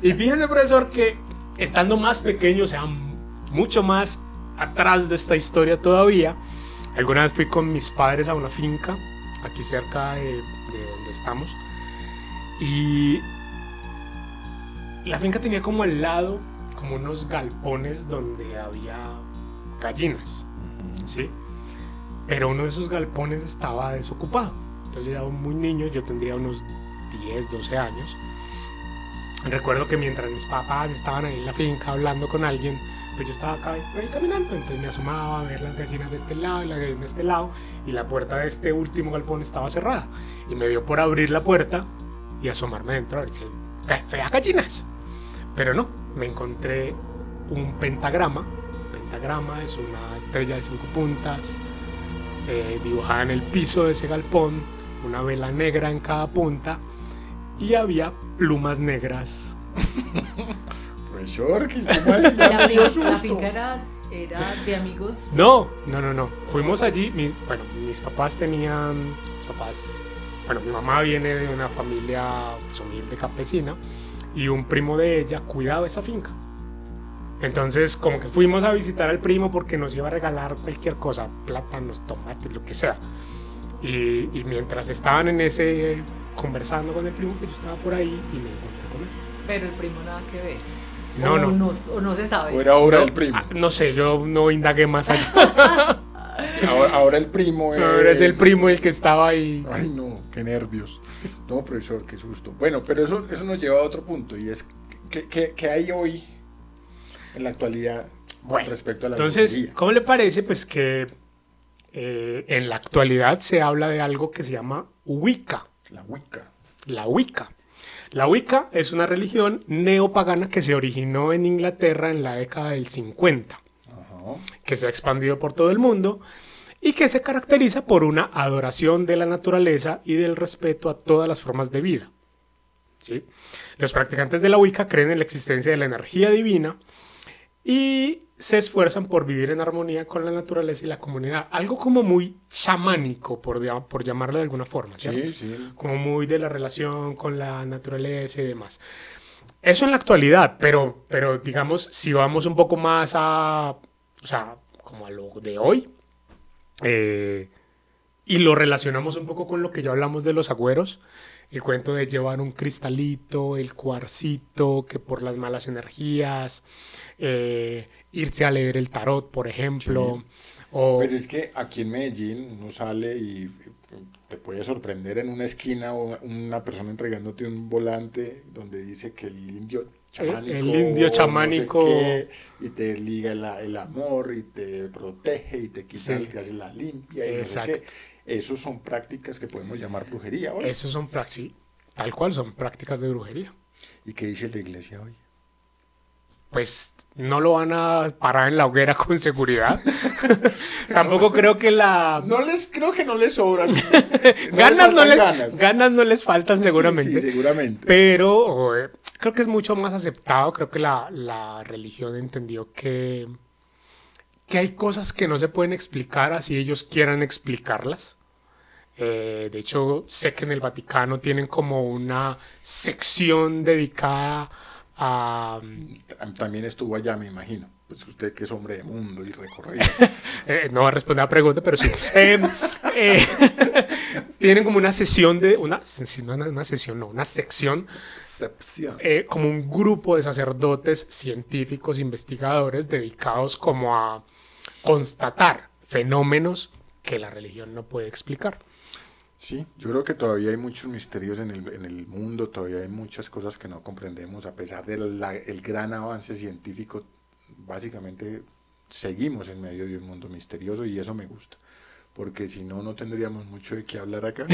Y fíjese, profesor, que estando más pequeño, o sea, mucho más atrás de esta historia todavía, alguna vez fui con mis padres a una finca, aquí cerca de donde estamos, y la finca tenía como al lado, como unos galpones donde había gallinas, ¿sí? Pero uno de esos galpones estaba desocupado. Entonces yo era muy niño, yo tendría unos 10, 12 años. Recuerdo que mientras mis papás estaban ahí en la finca hablando con alguien, pues yo estaba acá ahí caminando, entonces me asomaba a ver las gallinas de este lado y las gallinas de este lado, y la puerta de este último galpón estaba cerrada. Y me dio por abrir la puerta y asomarme dentro a ver si había gallinas. Pero no, me encontré un pentagrama. Pentagrama es una estrella de 5 puntas, dibujada en el piso de ese galpón, una vela negra en cada punta, y había plumas negras. Profesor, ¿cómo así? Ya me dio La susto. finca era de amigos. No. Fuimos allí. Mis papás tenían. Bueno, mi mamá viene de una familia pues, humilde campesina y un primo de ella cuidaba esa finca. Entonces, como que fuimos a visitar al primo porque nos iba a regalar cualquier cosa, plátanos, tomates, lo que sea. Y mientras estaban en ese conversando con el primo, que yo estaba por ahí y me encontré con esto. Pero el primo nada que ver. No. O no se sabe. O era obra del primo. No sé, yo no indagué más allá. Ahora el primo es... Ahora es el primo el que estaba ahí. Ay, no, qué nervios. No, profesor, qué susto. Bueno, pero eso nos lleva a otro punto, y es que hay hoy, en la actualidad, con respecto a la entonces, brujería. ¿cómo le parece? Pues que en la actualidad se habla de algo que se llama Wicca. La Wicca. La Wicca. La Wicca es una religión neopagana que se originó en Inglaterra en la década del 50, que se ha expandido por todo el mundo y que se caracteriza por una adoración de la naturaleza y del respeto a todas las formas de vida. ¿Sí? Los practicantes de la Wicca creen en la existencia de la energía divina y se esfuerzan por vivir en armonía con la naturaleza y la comunidad. Algo como muy chamánico, por llamarlo de alguna forma, ¿cierto? Sí, sí. Como muy de la relación con la naturaleza y demás. Eso en la actualidad, pero digamos, si vamos un poco más o sea, como a lo de hoy, y lo relacionamos un poco con lo que ya hablamos de los agüeros, el cuento de llevar un cristalito, el cuarcito, que por las malas energías, irse a leer el tarot, por ejemplo, o Pero es que aquí en Medellín uno sale y te puede sorprender en una esquina o una persona entregándote un volante donde dice que el indio chamánico, el indio no sé chamánico. qué, y te liga el amor y te protege y te quita, Sí. te hace la limpia y Exacto. no sé qué. Esos son prácticas que podemos llamar brujería hoy. Esos son tal cual son prácticas de brujería. ¿Y qué dice la iglesia hoy? Pues no lo van a parar en la hoguera con seguridad. Tampoco creo que Creo que no les sobran. ganas no les faltan seguramente. Sí, seguramente. Pero creo que es mucho más aceptado. Creo que la religión entendió que hay cosas que no se pueden explicar así ellos quieran explicarlas. De hecho, sé que en el Vaticano tienen como una sección dedicada a... También estuvo allá, me imagino. Pues usted que es hombre de mundo y recorrido. no va a responder a la pregunta, pero sí. Tienen como una sesión una sesión, no, una sección, Excepción. como un grupo de sacerdotes, científicos, investigadores dedicados como a constatar fenómenos que la religión no puede explicar. Sí, yo creo que todavía hay muchos misterios en el mundo, todavía hay muchas cosas que no comprendemos, a pesar del el gran avance científico, básicamente seguimos en medio de un mundo misterioso y eso me gusta, porque si no, no tendríamos mucho de qué hablar acá.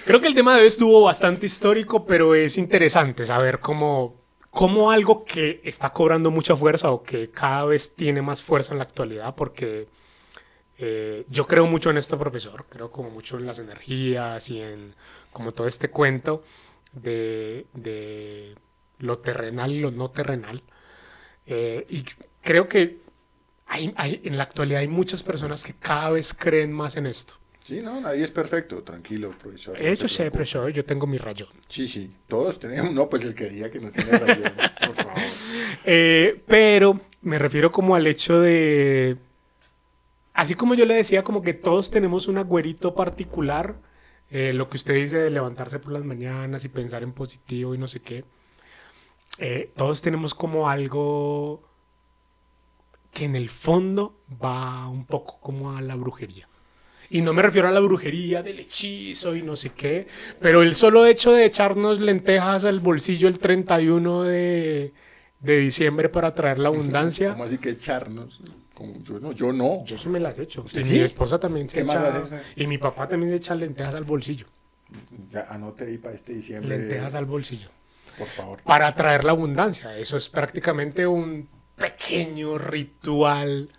Creo que el tema de hoy estuvo bastante histórico, pero es interesante saber cómo algo que está cobrando mucha fuerza o que cada vez tiene más fuerza en la actualidad, porque yo creo mucho en esto, profesor, creo como mucho en las energías y en como todo este cuento de lo terrenal y lo no terrenal. Y creo que en la actualidad hay muchas personas que cada vez creen más en esto. Sí, no, nadie es perfecto, tranquilo, profesor. No Yo se sé, preocupe. profesor, yo tengo mi rayón. Sí, sí, todos tenemos, no, pues el que diga que no tiene razón, por favor. Pero me refiero como al hecho de... Así como yo le decía, como que todos tenemos un agüerito particular, lo que usted dice de levantarse por las mañanas y pensar en positivo y no sé qué, todos tenemos como algo que en el fondo va un poco como a la brujería. Y no me refiero a la brujería del hechizo y no sé qué, pero el solo hecho de echarnos lentejas al bolsillo el 31 de diciembre para traer la abundancia. ¿Cómo así que echarnos? Como yo no. Yo sí me las echo. ¿Usted Y sí? mi esposa también se ¿Qué más echa. hace usted? Y mi papá también se echa lentejas al bolsillo. Ya anote ahí para este diciembre. Lentejas al bolsillo. Por favor. Para atraer la abundancia. Eso es prácticamente un pequeño ritual.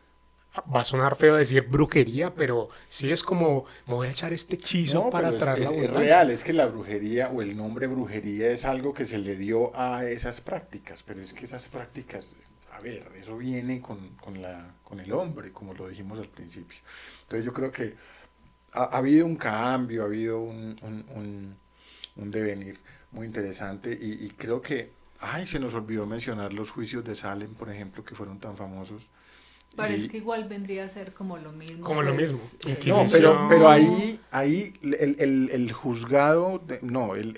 Va a sonar feo decir brujería, pero sí es como, me voy a echar este hechizo No, para pero atraer la es abundancia. real, es que la brujería o el nombre brujería es algo que se le dio a esas prácticas, pero es que esas prácticas, a ver, eso viene con el hombre, como lo dijimos al principio. Entonces yo creo que ha habido un cambio, ha habido un devenir muy interesante y creo que, se nos olvidó mencionar los juicios de Salem, por ejemplo, que fueron tan famosos. Pero Y- es que igual vendría a ser como lo mismo. Como lo mismo. No, Inquisición. pero ahí el juzgado,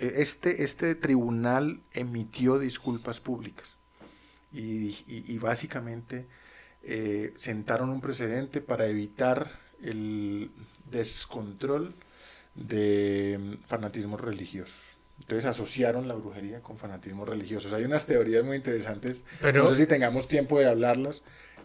este tribunal emitió disculpas públicas y básicamente sentaron un precedente para evitar el descontrol de fanatismos religiosos. Entonces asociaron la brujería con fanatismos religiosos. Hay unas teorías muy interesantes, Pero- no sé si tengamos tiempo de hablarlas,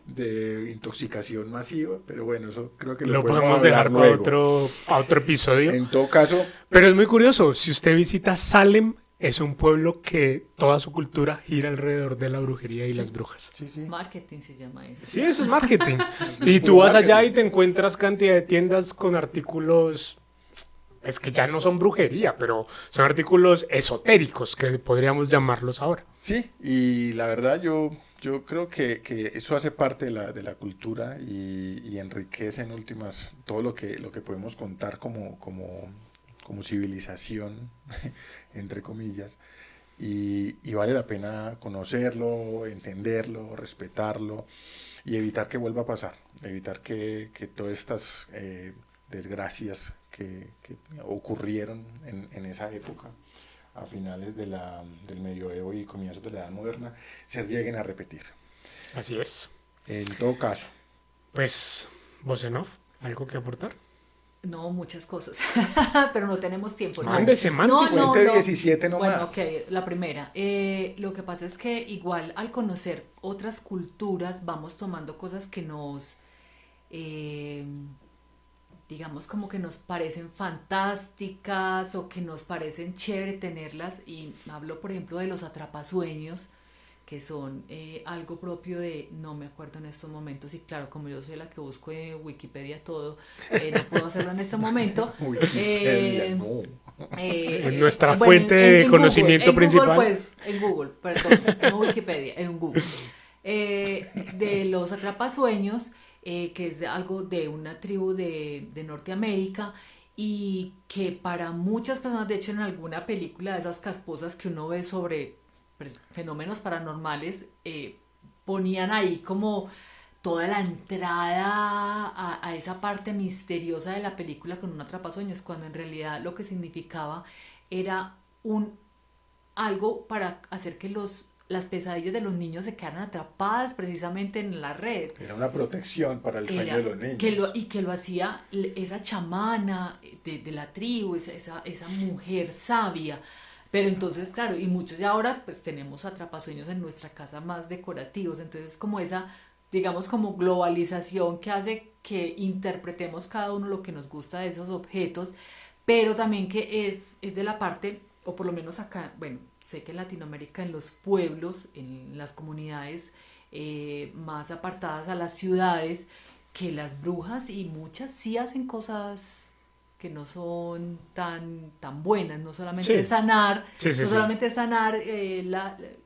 de intoxicación masiva, pero bueno, eso creo que Lo podemos podemos hablar dejar para luego. otro episodio. En todo caso, Pero es muy curioso. Si usted visita Salem, es un pueblo que toda su cultura gira alrededor de la brujería y las brujas. sí. Marketing se llama eso. Sí, eso es marketing. Y tú vas allá y te encuentras cantidad de tiendas con artículos es que ya no son brujería, pero son artículos esotéricos que podríamos llamarlos ahora. Sí, y la verdad yo creo que eso hace parte de la cultura y enriquece en últimas todo lo que podemos contar como civilización, entre comillas, y vale la pena conocerlo, entenderlo, respetarlo y evitar que vuelva a pasar, evitar que todas estas desgracias que ocurrieron en esa época, a finales del medioevo y comienzos de la Edad Moderna, se lleguen a repetir. Así es. En todo caso. Pues, Bosenov, ¿algo que aportar? No, muchas cosas, pero no tenemos tiempo. ¿No? Mándese. Cuente 17 nomás. Bueno, ok, la primera. Lo que pasa es que igual al conocer otras culturas vamos tomando cosas que nos, digamos, como que nos parecen fantásticas o que nos parecen chévere tenerlas. Y hablo, por ejemplo, de los atrapasueños, que son algo propio de, no me acuerdo en estos momentos, y claro, como yo soy la que busco en Wikipedia todo, no puedo hacerlo en este momento. Wikipedia, no. En nuestra fuente de conocimiento Google, principal. Pues, en Google, perdón, no Wikipedia, en Google. De los atrapasueños, que es algo de una tribu de Norteamérica, y que para muchas personas, de hecho en alguna película de esas casposas que uno ve sobre fenómenos paranormales, ponían ahí como toda la entrada a esa parte misteriosa de la película con un atrapasueños, cuando en realidad lo que significaba era algo para hacer que las pesadillas de los niños se quedaran atrapadas precisamente en la red. Era una protección para el sueño de los niños. Y que lo hacía esa chamana de la tribu, esa mujer sabia. Pero entonces, claro, y muchos ya ahora pues tenemos atrapasueños en nuestra casa más decorativos, entonces como esa, digamos, como globalización que hace que interpretemos cada uno lo que nos gusta de esos objetos, pero también que es de la parte, o por lo menos acá, bueno, sé que en Latinoamérica, en los pueblos, en las comunidades más apartadas a las ciudades, que las brujas y muchas sí hacen cosas que no son tan buenas, no solamente sanar, solamente sanar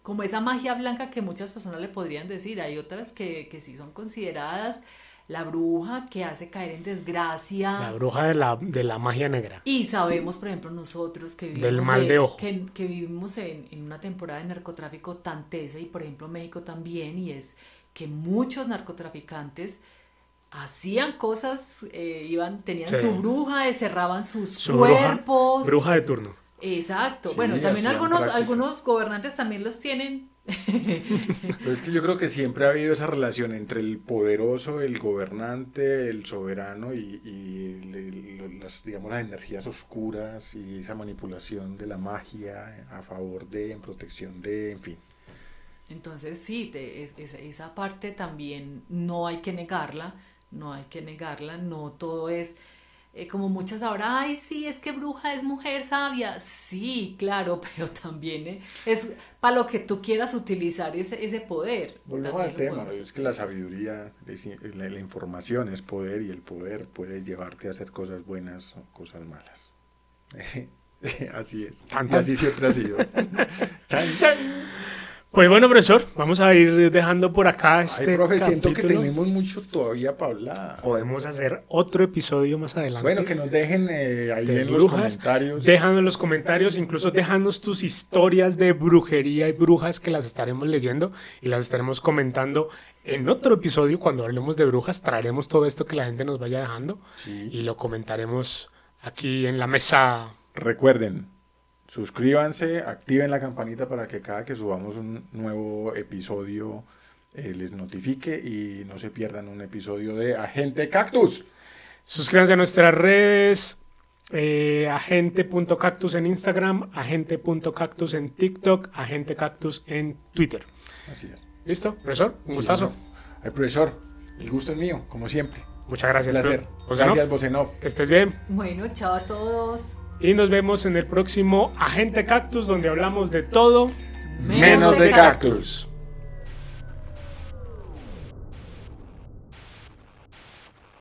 como esa magia blanca que muchas personas le podrían decir. Hay otras que sí son consideradas la bruja que hace caer en desgracia. La bruja de la magia negra. Y sabemos, por ejemplo, nosotros que vivimos, del mal de ojo. Que vivimos en una temporada de narcotráfico tan tesa, y por ejemplo México también, y es que muchos narcotraficantes hacían cosas, tenían su bruja, cerraban su cuerpos. Bruja de turno. Exacto. Sí, bueno, también algunos gobernantes también los tienen. Pero es que yo creo que siempre ha habido esa relación entre el poderoso, el gobernante, el soberano y las energías oscuras y esa manipulación de la magia a favor de, en protección de, en fin. Entonces sí, esa parte también no hay que negarla. No todo es como muchas ahora, ay sí, es que bruja es mujer sabia, sí, claro, pero también es para lo que tú quieras utilizar ese poder. Volvemos al tema, es que la sabiduría, la información es poder, y el poder puede llevarte a hacer cosas buenas o cosas malas. Así es, y así siempre ha sido. ¡Chan, chan! Pues bueno, profesor, vamos a ir dejando por acá profe, capítulo. Siento que tenemos mucho todavía para hablar. Podemos hacer otro episodio más adelante. Bueno, que nos dejen ahí en los comentarios. Déjanos en los comentarios, incluso déjanos tus historias de brujería y brujas, que las estaremos leyendo y las estaremos comentando en otro episodio. Cuando hablemos de brujas, traeremos todo esto que la gente nos vaya dejando, y lo comentaremos aquí en la mesa. Recuerden, suscríbanse, activen la campanita para que cada que subamos un nuevo episodio les notifique y no se pierdan un episodio de Agente Cactus. Suscríbanse a nuestras redes, agente.cactus en Instagram, agente.cactus en TikTok, agente cactus en Twitter. Así es. ¿Listo, profesor? Un gustazo. El profesor, el gusto es mío, como siempre. Muchas gracias. Un placer. Gracias, Bosenov. Que estés bien. Bueno, chao a todos. Y nos vemos en el próximo Agente Cactus, donde hablamos de todo menos de cactus.